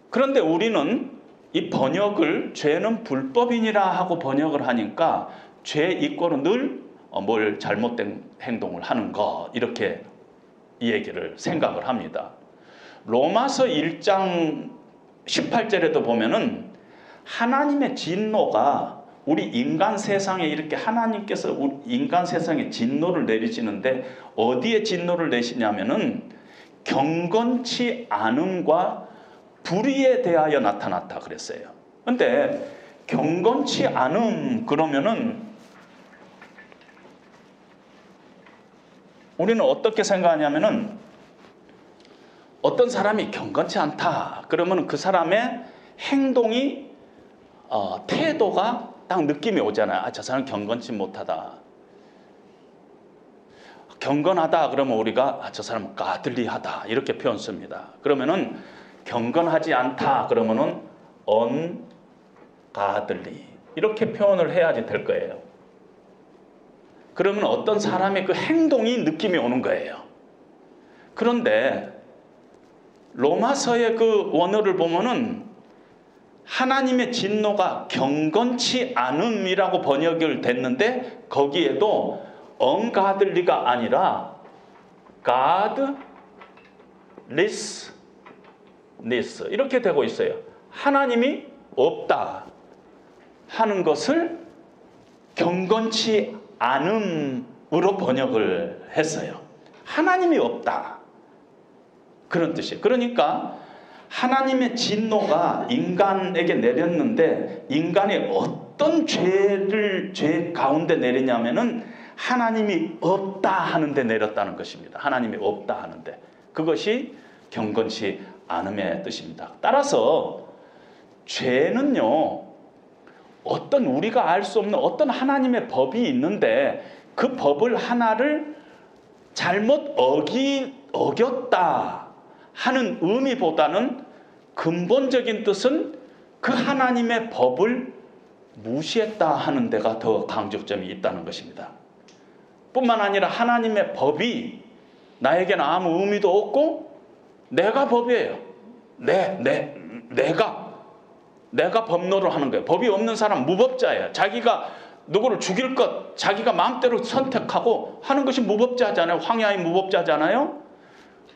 그런데 우리는 이 번역을 죄는 불법이니라 하고 번역을 하니까 죄 이꼬르 늘 뭘 잘못된 행동을 하는 거 이렇게 이 얘기를 생각을 합니다. 로마서 1장 18절에도 보면은 하나님의 진노가 우리 인간 세상에 이렇게 하나님께서 우리 인간 세상에 진노를 내리시는데 어디에 진노를 내시냐면은 경건치 않음과 불의에 대하여 나타났다 그랬어요. 근데 경건치 않음 그러면은 우리는 어떻게 생각하냐면은 어떤 사람이 경건치 않다 그러면 그 사람의 행동이 태도가 딱 느낌이 오잖아요. 아, 저 사람 경건치 못하다. 경건하다 그러면 우리가 아, 저 사람은 가들리하다 이렇게 표현 씁니다. 그러면은 경건하지 않다 그러면은 ungodly 이렇게 표현을 해야지 될 거예요. 그러면 어떤 사람의 그 행동이 느낌이 오는 거예요. 그런데 로마서의 그 원어를 보면은 하나님의 진노가 경건치 않음이라고 번역을 됐는데 거기에도 ungodly가 아니라 godlessness 이렇게 되고 있어요. 하나님이 없다 하는 것을 경건치 않음으로 번역을 했어요. 하나님이 없다 그런 뜻이에요. 그러니까 하나님의 진노가 인간에게 내렸는데 인간이 어떤 죄 가운데 내리냐면은 하나님이 없다 하는데 내렸다는 것입니다. 하나님이 없다 하는데 그것이 경건치 않음의 뜻입니다. 따라서 죄는요 어떤 우리가 알 수 없는 어떤 하나님의 법이 있는데 그 법을 하나를 잘못 어겼다 하는 의미보다는 근본적인 뜻은 그 하나님의 법을 무시했다 하는 데가 더 강조점이 있다는 것입니다. 뿐만 아니라 하나님의 법이 나에게는 아무 의미도 없고 내가 법이에요. 내가 법노를 하는 거예요. 법이 없는 사람 무법자예요. 자기가 누구를 죽일 것 자기가 마음대로 선택하고 하는 것이 무법자잖아요. 황야의 무법자잖아요.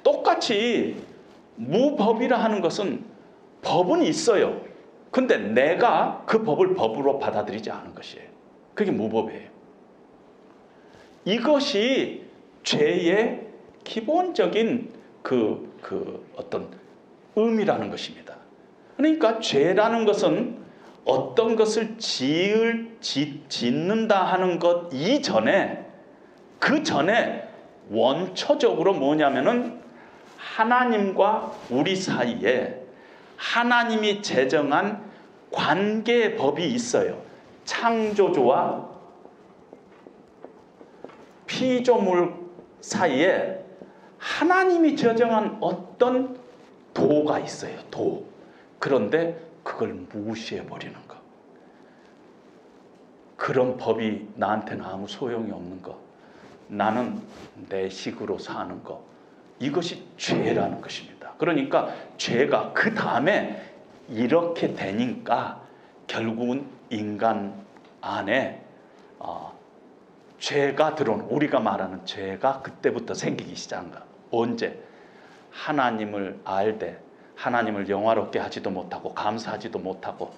똑같이 무법이라 하는 것은 법은 있어요. 근데 내가 그 법을 법으로 받아들이지 않은 것이에요. 그게 무법이에요. 이것이 죄의 기본적인 어떤 의미라는 것입니다. 그러니까 죄라는 것은 어떤 것을 짓는다 하는 것 이전에, 그 전에 원초적으로 뭐냐면은 하나님과 우리 사이에 하나님이 제정한 관계의 법이 있어요. 창조주와 피조물 사이에 하나님이 제정한 어떤 도가 있어요. 도. 그런데 그걸 무시해 버리는 거. 그런 법이 나한테는 아무 소용이 없는 거. 나는 내 식으로 사는 거. 이것이 죄라는 것입니다. 그러니까 죄가 그 다음에 이렇게 되니까 결국은 인간 안에 죄가 들어오는, 우리가 말하는 죄가 그때부터 생기기 시작한 거야. 언제? 하나님을 알되 하나님을 영화롭게 하지도 못하고 감사하지도 못하고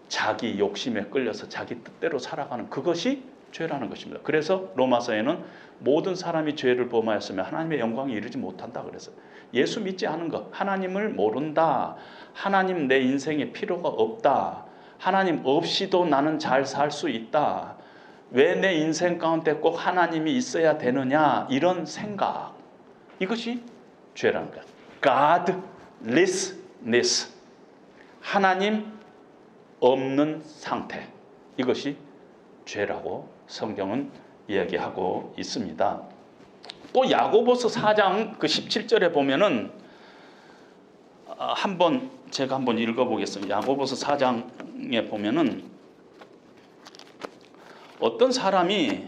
자기 욕심에 끌려서 자기 뜻대로 살아가는 그것이 죄라는 것입니다. 그래서 로마서에는 모든 사람이 죄를 범하였으면 하나님의 영광에 이르지 못한다 그래서 예수 믿지 않은 것, 하나님을 모른다, 하나님 내 인생에 필요가 없다, 하나님 없이도 나는 잘 살 수 있다, 왜 내 인생 가운데 꼭 하나님이 있어야 되느냐, 이런 생각, 이것이 죄라는 거야. Godlessness, 하나님 없는 상태, 이것이 죄라고 성경은 이야기하고 있습니다. 또 야고보서 4장 그 17절에 보면은 제가 한번 읽어보겠습니다. 야고보서 4장에 보면은 어떤 사람이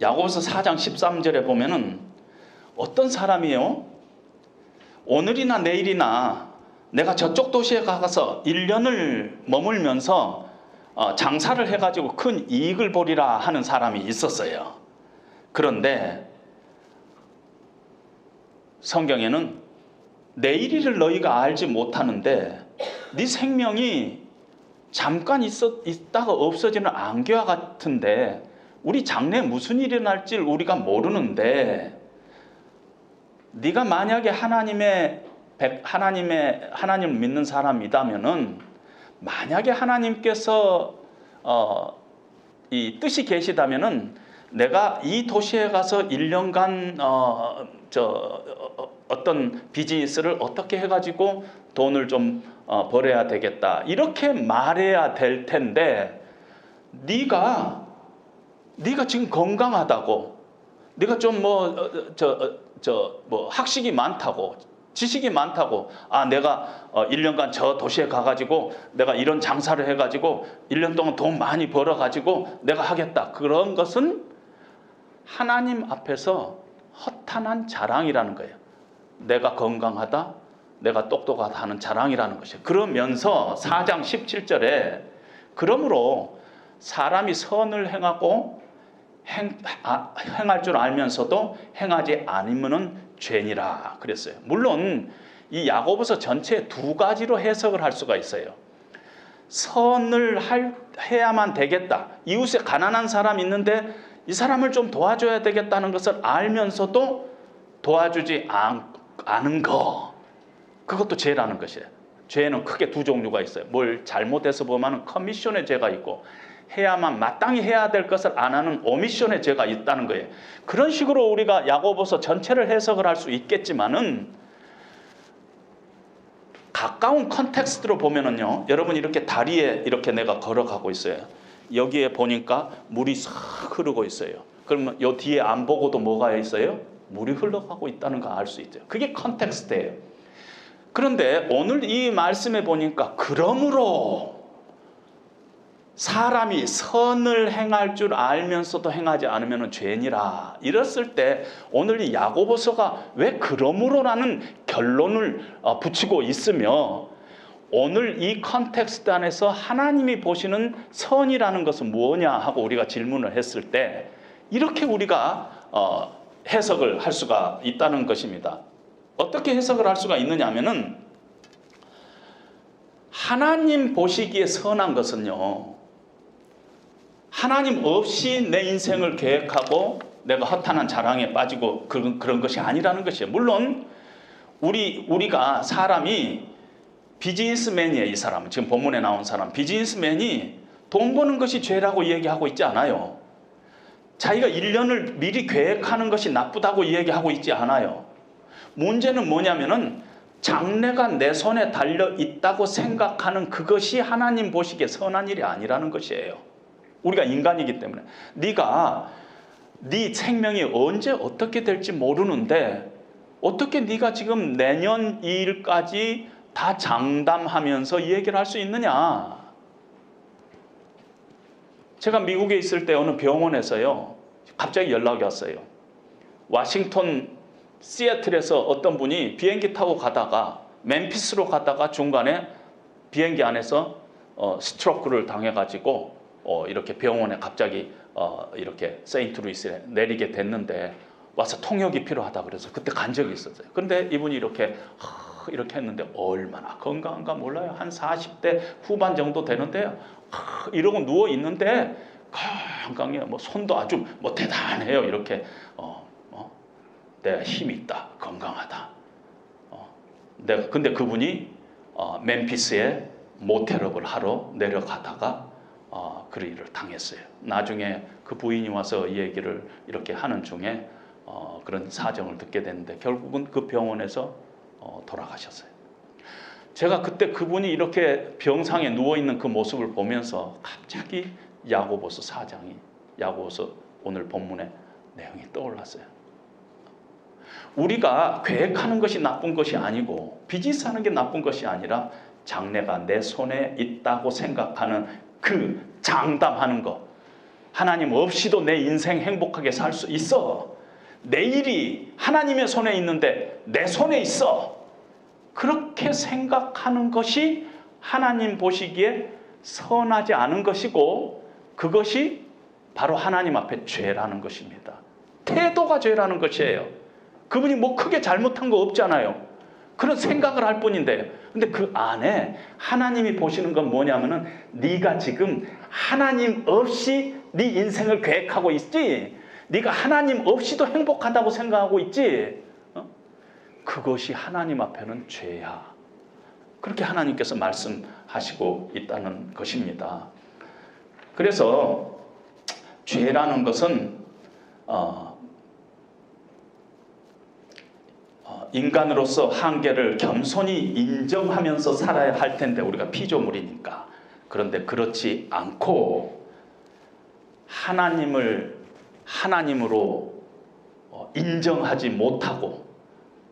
야고보서 4장 13절에 보면은 어떤 사람이요, 오늘이나 내일이나 내가 저쪽 도시에 가서 1년을 머물면서 장사를 해가지고 큰 이익을 보리라 하는 사람이 있었어요. 그런데 성경에는 내일을 너희가 알지 못하는데 네 생명이 잠깐 있다가 없어지는 안개와 같은데 우리 장래에 무슨 일이 날지 우리가 모르는데 네가 만약에 하나님을 믿는 사람이다면은 만약에 하나님께서 이 뜻이 계시다면은 내가 이 도시에 가서 1년간 어떤 비즈니스를 어떻게 해가지고 돈을 좀 벌어야 되겠다, 이렇게 말해야 될 텐데 네가 지금 건강하다고, 네가 좀 학식이 많다고, 지식이 많다고, 내가 1년간 저 도시에 가가지고 내가 이런 장사를 해가지고 1년 동안 돈 많이 벌어가지고 내가 하겠다, 그런 것은 하나님 앞에서 허탄한 자랑이라는 거예요. 내가 건강하다, 내가 똑똑하다 하는 자랑이라는 것이에요. 그러면서 4장 17절에 그러므로 사람이 선을 행하고 행할 줄 알면서도 행하지 않으면은 죄니라 그랬어요. 물론 이 야고보서 전체 두 가지로 해석을 할 수가 있어요. 선을 해야만 되겠다, 이웃에 가난한 사람 있는데 이 사람을 좀 도와줘야 되겠다는 것을 알면서도 도와주지 않은 거, 그것도 죄라는 것이에요. 죄는 크게 두 종류가 있어요. 뭘 잘못해서 보면 커미션의 죄가 있고, 해야만 마땅히 해야 될 것을 안 하는 오미션의 죄가 있다는 거예요. 그런 식으로 우리가 야고보서 전체를 해석을 할 수 있겠지만은 가까운 컨텍스트로 보면은요, 여러분 이렇게 다리에 이렇게 내가 걸어가고 있어요. 여기에 보니까 물이 싹 흐르고 있어요. 그러면 요 뒤에 안 보고도 뭐가 있어요? 물이 흘러가고 있다는 거 알 수 있죠. 그게 컨텍스트예요. 그런데 오늘 이 말씀에 보니까 그러므로 사람이 선을 행할 줄 알면서도 행하지 않으면 죄니라 이랬을 때 오늘 이 야고보서가 왜 그러므로라는 결론을 붙이고 있으며 오늘 이 컨텍스트 안에서 하나님이 보시는 선이라는 것은 뭐냐 하고 우리가 질문을 했을 때 이렇게 우리가 해석을 할 수가 있다는 것입니다. 어떻게 해석을 할 수가 있느냐 하면은 하나님 보시기에 선한 것은요, 하나님 없이 내 인생을 계획하고 내가 허탄한 자랑에 빠지고 그런 것이 아니라는 것이에요. 물론 우리가 사람이 비즈니스맨이에요. 이 사람은 지금 본문에 나온 사람 비즈니스맨이 돈 버는 것이 죄라고 얘기하고 있지 않아요. 자기가 1년을 미리 계획하는 것이 나쁘다고 얘기하고 있지 않아요. 문제는 뭐냐면은 장래가 내 손에 달려 있다고 생각하는 그것이 하나님 보시기에 선한 일이 아니라는 것이에요. 우리가 인간이기 때문에 네가 네 생명이 언제 어떻게 될지 모르는데 어떻게 네가 지금 내년 일까지 다 장담하면서 이 얘기를 할 수 있느냐. 제가 미국에 있을 때 어느 병원에서요 갑자기 연락이 왔어요. 워싱턴 시애틀에서 어떤 분이 비행기 타고 가다가 멤피스로 가다가 중간에 비행기 안에서 스트로크를 당해가지고 이렇게 병원에 갑자기 이렇게 세인트루이스에 내리게 됐는데 와서 통역이 필요하다 그래서 그때 간 적이 있었어요. 근데 이분이 이렇게 했는데 얼마나 건강한가 몰라요. 한 40대 후반 정도 되는데 이러고 누워 있는데 건강해요. 뭐 손도 아주 뭐 대단해요. 이렇게 내가 힘이 있다, 건강하다. 근데 그분이 멤피스에 모텔업을 하러 내려가다가 그 일을 당했어요. 나중에 그 부인이 와서 이 얘기를 이렇게 하는 중에 그런 사정을 듣게 됐는데 결국은 그 병원에서 돌아가셨어요. 제가 그때 그분이 이렇게 병상에 누워있는 그 모습을 보면서 갑자기 야고보서 4장이 야고보서 오늘 본문의 내용이 떠올랐어요. 우리가 계획하는 것이 나쁜 것이 아니고 비즈니스하는 게 나쁜 것이 아니라 장래가 내 손에 있다고 생각하는 그 장담하는 것, 하나님 없이도 내 인생 행복하게 살 수 있어. 내일이 하나님의 손에 있는데 내 손에 있어. 그렇게 생각하는 것이 하나님 보시기에 선하지 않은 것이고 그것이 바로 하나님 앞에 죄라는 것입니다. 태도가 죄라는 것이에요. 그분이 뭐 크게 잘못한 거 없잖아요. 그런 생각을 할 뿐인데 근데 그 안에 하나님이 보시는 건 뭐냐면은 네가 지금 하나님 없이 네 인생을 계획하고 있지, 네가 하나님 없이도 행복하다고 생각하고 있지, 그것이 하나님 앞에는 죄야. 그렇게 하나님께서 말씀하시고 있다는 것입니다. 그래서 죄라는 것은 인간으로서 한계를 겸손히 인정하면서 살아야 할 텐데 우리가 피조물이니까. 그런데 그렇지 않고 하나님을 하나님으로 인정하지 못하고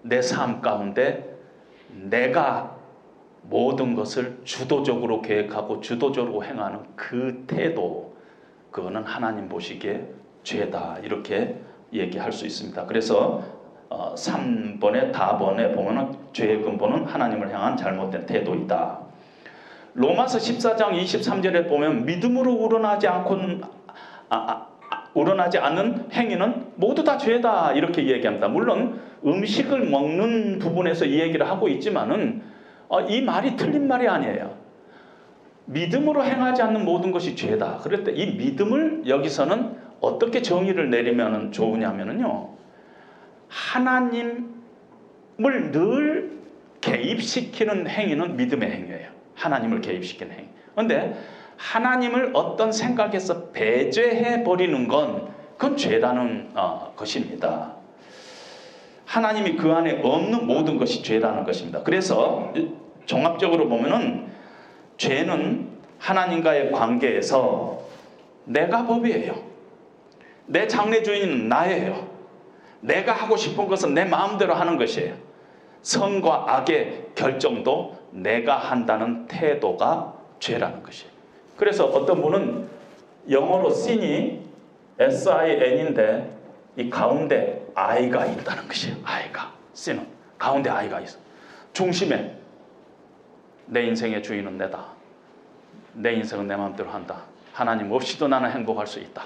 내 삶 가운데 내가 모든 것을 주도적으로 계획하고 주도적으로 행하는 그 태도, 그거는 하나님 보시기에 죄다, 이렇게 얘기할 수 있습니다. 그래서 3번의 답번에 보면은 죄의 근본은 하나님을 향한 잘못된 태도이다. 로마서 14장 23절에 보면 믿음으로 우러나지 않는 행위는 모두 다 죄다, 이렇게 얘기합니다. 물론 음식을 먹는 부분에서 이 얘기를 하고 있지만은 이 말이 틀린 말이 아니에요. 믿음으로 행하지 않는 모든 것이 죄다. 그럴 때 이 믿음을 여기서는 어떻게 정의를 내리면 좋으냐면요, 하나님을 늘 개입시키는 행위는 믿음의 행위예요. 하나님을 개입시키는 행위. 그런데 하나님을 어떤 생각에서 배제해 버리는 건 그건 죄라는 것입니다. 하나님이 그 안에 없는 모든 것이 죄라는 것입니다. 그래서 종합적으로 보면은 죄는 하나님과의 관계에서 내가 법이에요. 내 장래 주인은 나예요. 내가 하고 싶은 것은 내 마음대로 하는 것이에요. 선과 악의 결정도 내가 한다는 태도가 죄라는 것이에요. 그래서 어떤 분은 영어로 sin이 SIN인데 이 가운데 I가 있다는 것이에요. I가, sin은 가운데 I가 있어. 중심에 내 인생의 주인은 내다. 내 인생은 내 마음대로 한다. 하나님 없이도 나는 행복할 수 있다.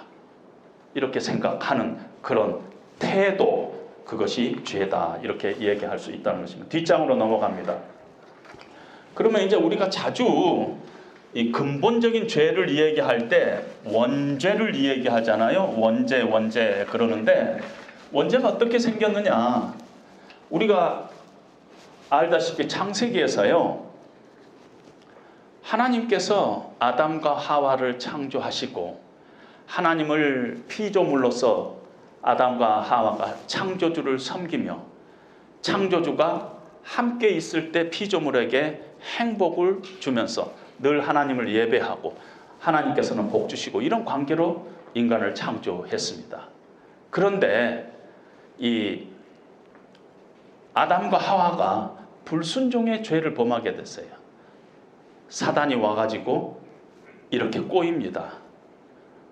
이렇게 생각하는 그런 태도, 그것이 죄다. 이렇게 얘기할 수 있다는 것입니다. 뒷장으로 넘어갑니다. 그러면 이제 우리가 자주 이 근본적인 죄를 이야기할 때 원죄를 이야기하잖아요. 원죄 그러는데 원죄가 어떻게 생겼느냐? 우리가 알다시피 창세기에서요, 하나님께서 아담과 하와를 창조하시고 하나님을 피조물로서 아담과 하와가 창조주를 섬기며 창조주가 함께 있을 때 피조물에게 행복을 주면서 늘 하나님을 예배하고 하나님께서는 복 주시고 이런 관계로 인간을 창조했습니다. 그런데 이 아담과 하와가 불순종의 죄를 범하게 됐어요. 사단이 와가지고 이렇게 꼬입니다.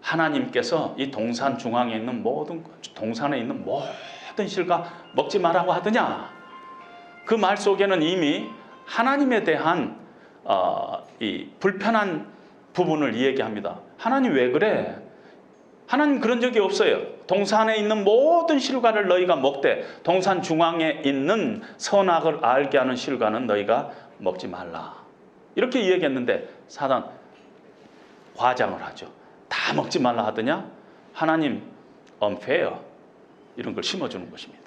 하나님께서 이 동산 중앙에 있는 동산에 있는 모든 실과 먹지 말라고 하더냐? 그 말 속에는 이미 하나님에 대한 이 불편한 부분을 이야기합니다. 하나님 왜 그래? 하나님 그런 적이 없어요. 동산에 있는 모든 실과를 너희가 먹되 동산 중앙에 있는 선악을 알게 하는 실과는 너희가 먹지 말라. 이렇게 이야기했는데 사단 과장을 하죠. 다 먹지 말라 하더냐? 하나님 unfair 이런 걸 심어주는 것입니다.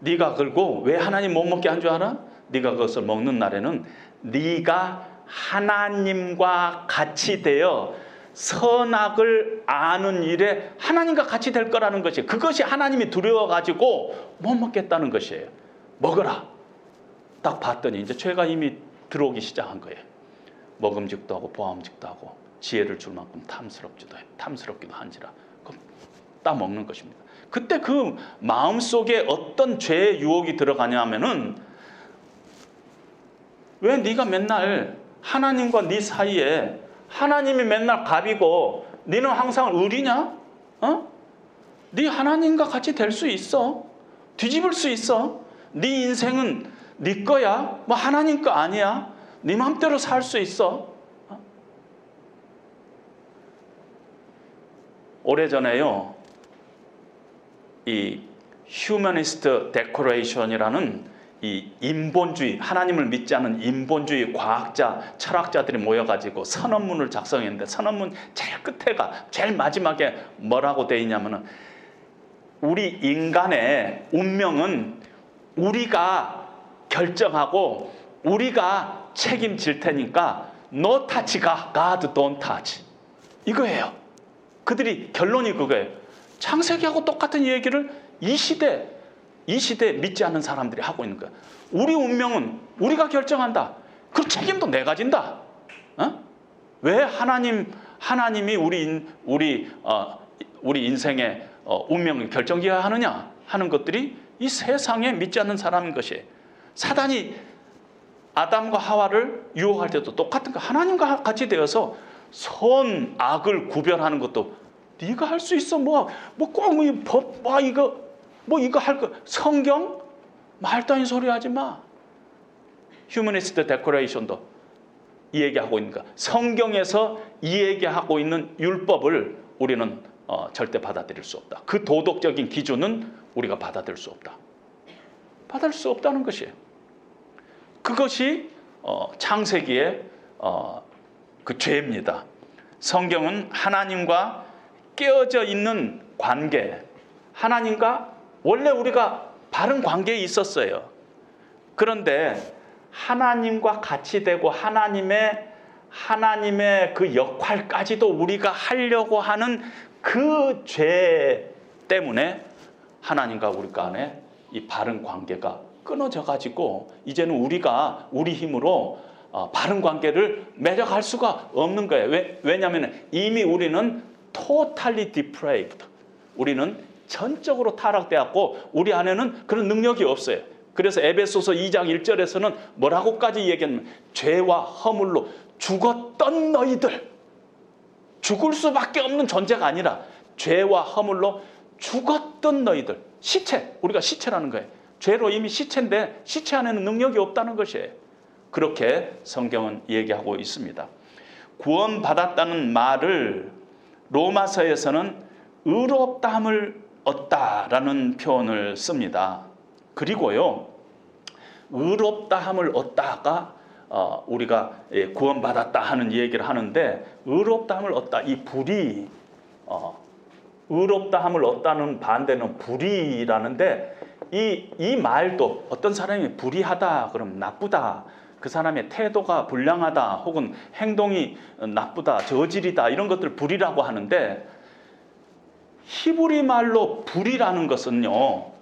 네가 그리고 왜 하나님 못 먹게 한 줄 알아? 네가 그것을 먹는 날에는 네가 하나님과 같이 되어 선악을 아는 일에 하나님과 같이 될 거라는 것이에요. 그것이 하나님이 두려워가지고 못 먹겠다는 것이에요. 먹어라. 딱 봤더니 이제 죄가 이미 들어오기 시작한 거예요. 먹음직도 하고 보암직도 하고 지혜를 줄 만큼 탐스럽기도 한지라. 그럼 딱 먹는 것입니다. 그때 그 마음속에 어떤 죄의 유혹이 들어가냐면은 왜 네가 맨날 하나님과 네 사이에 하나님이 맨날 갑이고 너는 항상 을이냐? 네 하나님과 같이 될 수 있어. 뒤집을 수 있어. 네 인생은 네 거야. 뭐 하나님 거 아니야. 네 마음대로 살 수 있어. 오래전에요, 이 휴머니스트 데코레이션이라는 이 인본주의, 하나님을 믿지 않은 인본주의 과학자, 철학자들이 모여가지고 선언문을 작성했는데 선언문 제일 끝에가 제일 마지막에 뭐라고 되어 있냐면은 우리 인간의 운명은 우리가 결정하고 우리가 책임질 테니까 No touch God, don't touch. 이거예요. 그들이 결론이 그거예요. 창세기하고 똑같은 얘기를 이 시대 믿지 않는 사람들이 하고 있는 거야. 우리 운명은 우리가 결정한다. 그 책임도 내가 진다. 왜 하나님이 우리 인생의 운명을 결정해야 하느냐 하는 것들이 이 세상에 믿지 않는 사람인 것이에요. 사단이 아담과 하와를 유혹할 때도 똑같은 거. 하나님과 같이 되어서 선 악을 구별하는 것도 네가 할 수 있어. 이거 할 거. 성경 말도 아닌 소리 하지 마. 휴머니스트 데코레이션도 이 얘기하고 있는 거. 성경에서 이 얘기하고 있는 율법을 우리는 절대 받아들일 수 없다. 그 도덕적인 기준은 우리가 받아들일 수 없다. 받아들일 수 없다는 것이에요. 그것이 창세기의 그 죄입니다. 성경은 하나님과 깨어져 있는 관계, 하나님과 원래 우리가 바른 관계에 있었어요. 그런데 하나님과 같이 되고 하나님의 그 역할까지도 우리가 하려고 하는 그 죄 때문에 하나님과 우리 간에 이 바른 관계가 끊어져 가지고 이제는 우리가 우리 힘으로 바른 관계를 맺어갈 수가 없는 거예요. 왜냐하면 이미 우리는 totally depraved. 우리는 전적으로 타락되었고 우리 안에는 그런 능력이 없어요. 그래서 에베소서 2장 1절에서는 뭐라고까지 얘기하냐면 죄와 허물로 죽었던 너희들, 죽을 수밖에 없는 존재가 아니라 죄와 허물로 죽었던 너희들, 시체, 우리가 시체라는 거예요. 죄로 이미 시체인데 시체 안에는 능력이 없다는 것이에요. 그렇게 성경은 얘기하고 있습니다. 구원받았다는 말을 로마서에서는 의롭다함을 얻다라는 표현을 씁니다. 그리고요, 의롭다함을 얻다가 우리가 구원받았다 하는 얘기를 하는데, 의롭다함을 얻다, 이 불이 의롭다함을 얻다는 반대는 불의라는데, 이 말도 어떤 사람이 불의하다 그러면 나쁘다, 그 사람의 태도가 불량하다 혹은 행동이 나쁘다, 저질이다, 이런 것들 불의라고 하는데, 히브리 말로 불의라는 것은요,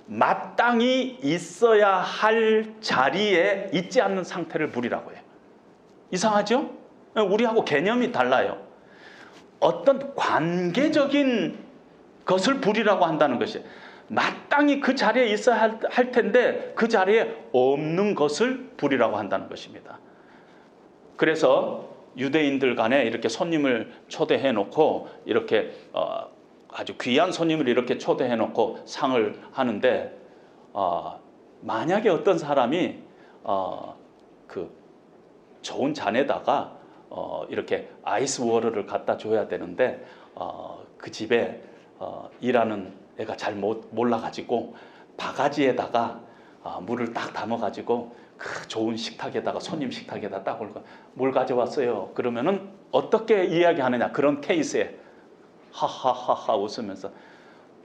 마땅히 있어야 할 자리에 있지 않는 상태를 불의라고 해요. 이상하죠? 우리하고 개념이 달라요. 어떤 관계적인 것을 불의라고 한다는 것이, 마땅히 그 자리에 있어야 할 텐데 그 자리에 없는 것을 불의라고 한다는 것입니다. 그래서 유대인들 간에 이렇게 손님을 초대해 놓고, 이렇게 아주 귀한 손님을 이렇게 초대해 놓고 상을 하는데, 만약에 어떤 사람이 그 좋은 잔에다가 이렇게 아이스 워터를 갖다 줘야 되는데, 그 집에 일하는 애가 잘 몰라가지고 바가지에다가 물을 딱 담아가지고 그 좋은 식탁에다가, 손님 식탁에다 딱 올고, 뭘 가져왔어요? 그러면은 어떻게 이야기하느냐, 그런 케이스에 하하하하 웃으면서,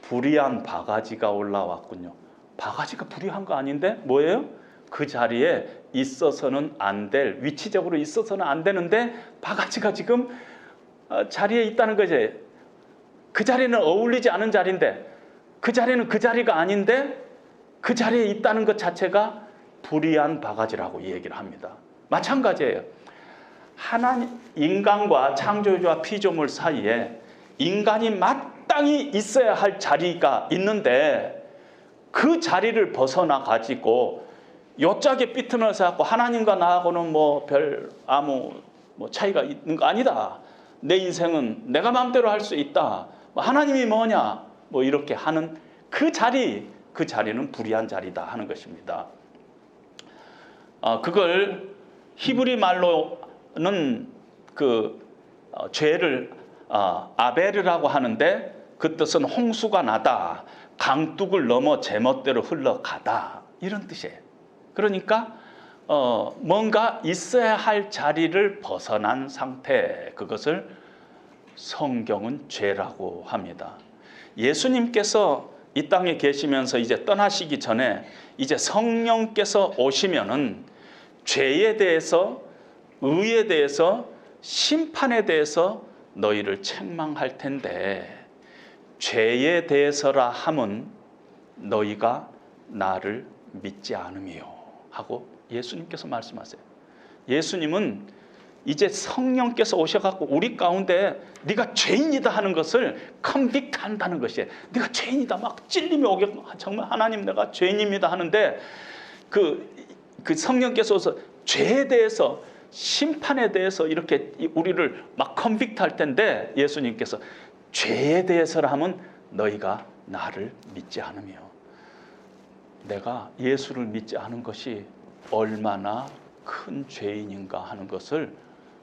불의한 바가지가 올라왔군요. 바가지가 불의한 거 아닌데 뭐예요? 그 자리에 있어서는 안 될, 위치적으로 있어서는 안 되는데 바가지가 지금 자리에 있다는 거지. 그 자리는 어울리지 않은 자리인데, 그 자리는 그 자리가 아닌데 그 자리에 있다는 것 자체가 불의한 바가지라고 얘기를 합니다. 마찬가지예요. 하나님, 인간과 창조주와 피조물 사이에 인간이 마땅히 있어야 할 자리가 있는데, 그 자리를 벗어나 가지고 요짝에 삐뚤어서 갖고 하나님과 나하고는 뭐 별 아무 차이가 있는 거 아니다, 내 인생은 내가 마음대로 할 수 있다, 하나님이 뭐냐, 이렇게 하는 그 자리는 불의한 자리다 하는 것입니다. 그걸 히브리 말로는 그 죄를 아벨이라고 하는데, 그 뜻은 홍수가 나다, 강둑을 넘어 제멋대로 흘러가다, 이런 뜻이에요. 그러니까 뭔가 있어야 할 자리를 벗어난 상태, 그것을 성경은 죄라고 합니다. 예수님께서 이 땅에 계시면서 이제 떠나시기 전에 이제 성령께서 오시면은 죄에 대해서, 의에 대해서, 심판에 대해서 너희를 책망할 텐데, 죄에 대해서라 함은 너희가 나를 믿지 않음이요 하고 예수님께서 말씀하세요. 예수님은 이제 성령께서 오셔갖고 우리 가운데 네가 죄인이다 하는 것을 컨빅트 한다는 것이에요. 네가 죄인이다, 막 찔림이 오게, 정말 하나님 내가 죄인입니다 하는데, 그 성령께서 오셔서 죄에 대해서, 심판에 대해서 이렇게 우리를 막 컨빅트 할 텐데, 예수님께서 죄에 대해서라 하면 너희가 나를 믿지 않으며, 내가 예수를 믿지 않은 것이 얼마나 큰 죄인인가 하는 것을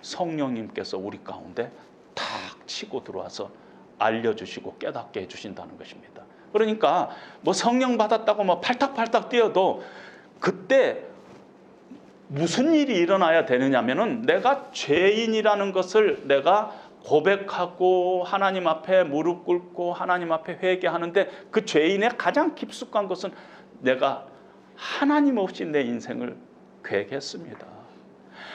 성령님께서 우리 가운데 탁 치고 들어와서 알려주시고 깨닫게 해주신다는 것입니다. 그러니까 성령 받았다고 팔딱팔딱 뛰어도 그때 무슨 일이 일어나야 되느냐면은, 내가 죄인이라는 것을 내가 고백하고 하나님 앞에 무릎 꿇고 하나님 앞에 회개하는데, 그 죄인의 가장 깊숙한 것은 내가 하나님 없이 내 인생을 계획했습니다.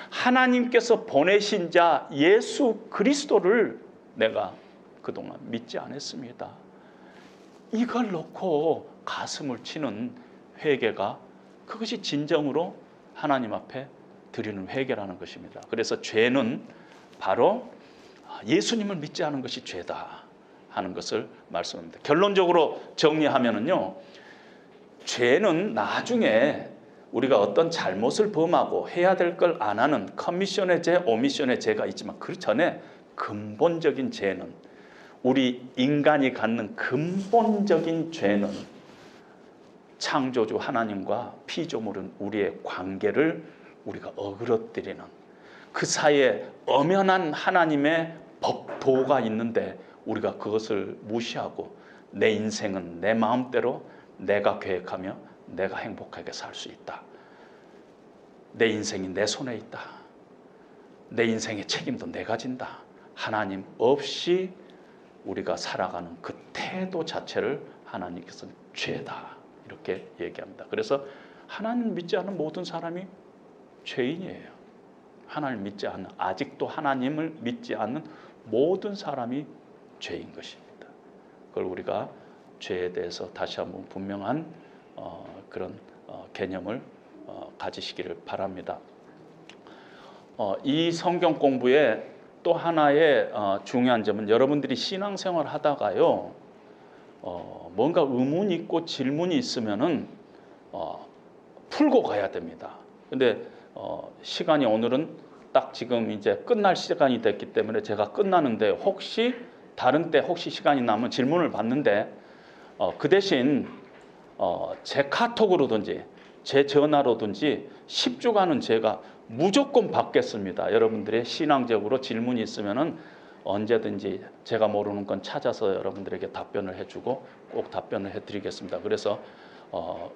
하나님께서 보내신 자 예수 그리스도를 내가 그동안 믿지 않았습니다. 이걸 놓고 가슴을 치는 회개가, 그것이 진정으로 하나님 앞에 드리는 회개라는 것입니다. 그래서 죄는 바로 예수님을 믿지 않은 것이 죄다 하는 것을 말씀합니다. 결론적으로 정리하면은요, 죄는 나중에 우리가 어떤 잘못을 범하고 해야 될 걸 안 하는 커미션의 죄, 오미션의 죄가 있지만, 그 전에 근본적인 죄는, 우리 인간이 갖는 근본적인 죄는 창조주 하나님과 피조물은 우리의 관계를 우리가 어그러뜨리는 그 사이에 엄연한 하나님의 법도가 있는데 우리가 그것을 무시하고 내 인생은 내 마음대로 내가 계획하며 내가 행복하게 살 수 있다. 내 인생이 내 손에 있다. 내 인생의 책임도 내가 진다. 하나님 없이 우리가 살아가는 그 태도 자체를 하나님께서는 죄다 이렇게 얘기합니다. 그래서 하나님 믿지 않는 모든 사람이 죄인이에요. 하나님 믿지 않는, 아직도 하나님을 믿지 않는 모든 사람이 죄인 것입니다. 그걸 우리가 죄에 대해서 다시 한번 분명한 그런 개념을 가지시기를 바랍니다. 이 성경 공부에 또 하나의 중요한 점은 여러분들이 신앙생활 하다가요, 뭔가 의문이 있고 질문이 있으면은 풀고 가야 됩니다. 근데 시간이 오늘은 딱 지금 이제 끝날 시간이 됐기 때문에 제가 끝나는데 혹시 다른 때 혹시 시간이 나면 질문을 받는데 그 대신 제 카톡으로든지 제 전화로든지 10주간은 제가 무조건 받겠습니다. 여러분들의 신앙적으로 질문이 있으면은 언제든지 제가 모르는 건 찾아서 여러분들에게 답변을 해주고 꼭 답변을 해드리겠습니다. 그래서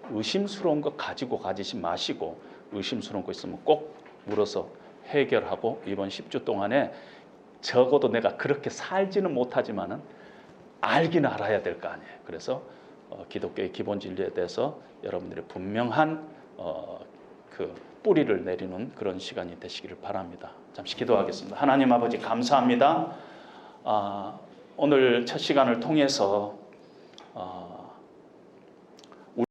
의심스러운 거 가지고 가지지 마시고 의심스러운 거 있으면 꼭 물어서 해결하고 이번 10주 동안에 적어도 내가 그렇게 살지는 못하지만은 알긴 알아야 될 거 아니에요. 그래서 기독교의 기본 진리에 대해서 여러분들이 분명한 그 뿌리를 내리는 그런 시간이 되시기를 바랍니다. 잠시 기도하겠습니다. 하나님 아버지 감사합니다. 오늘 첫 시간을 통해서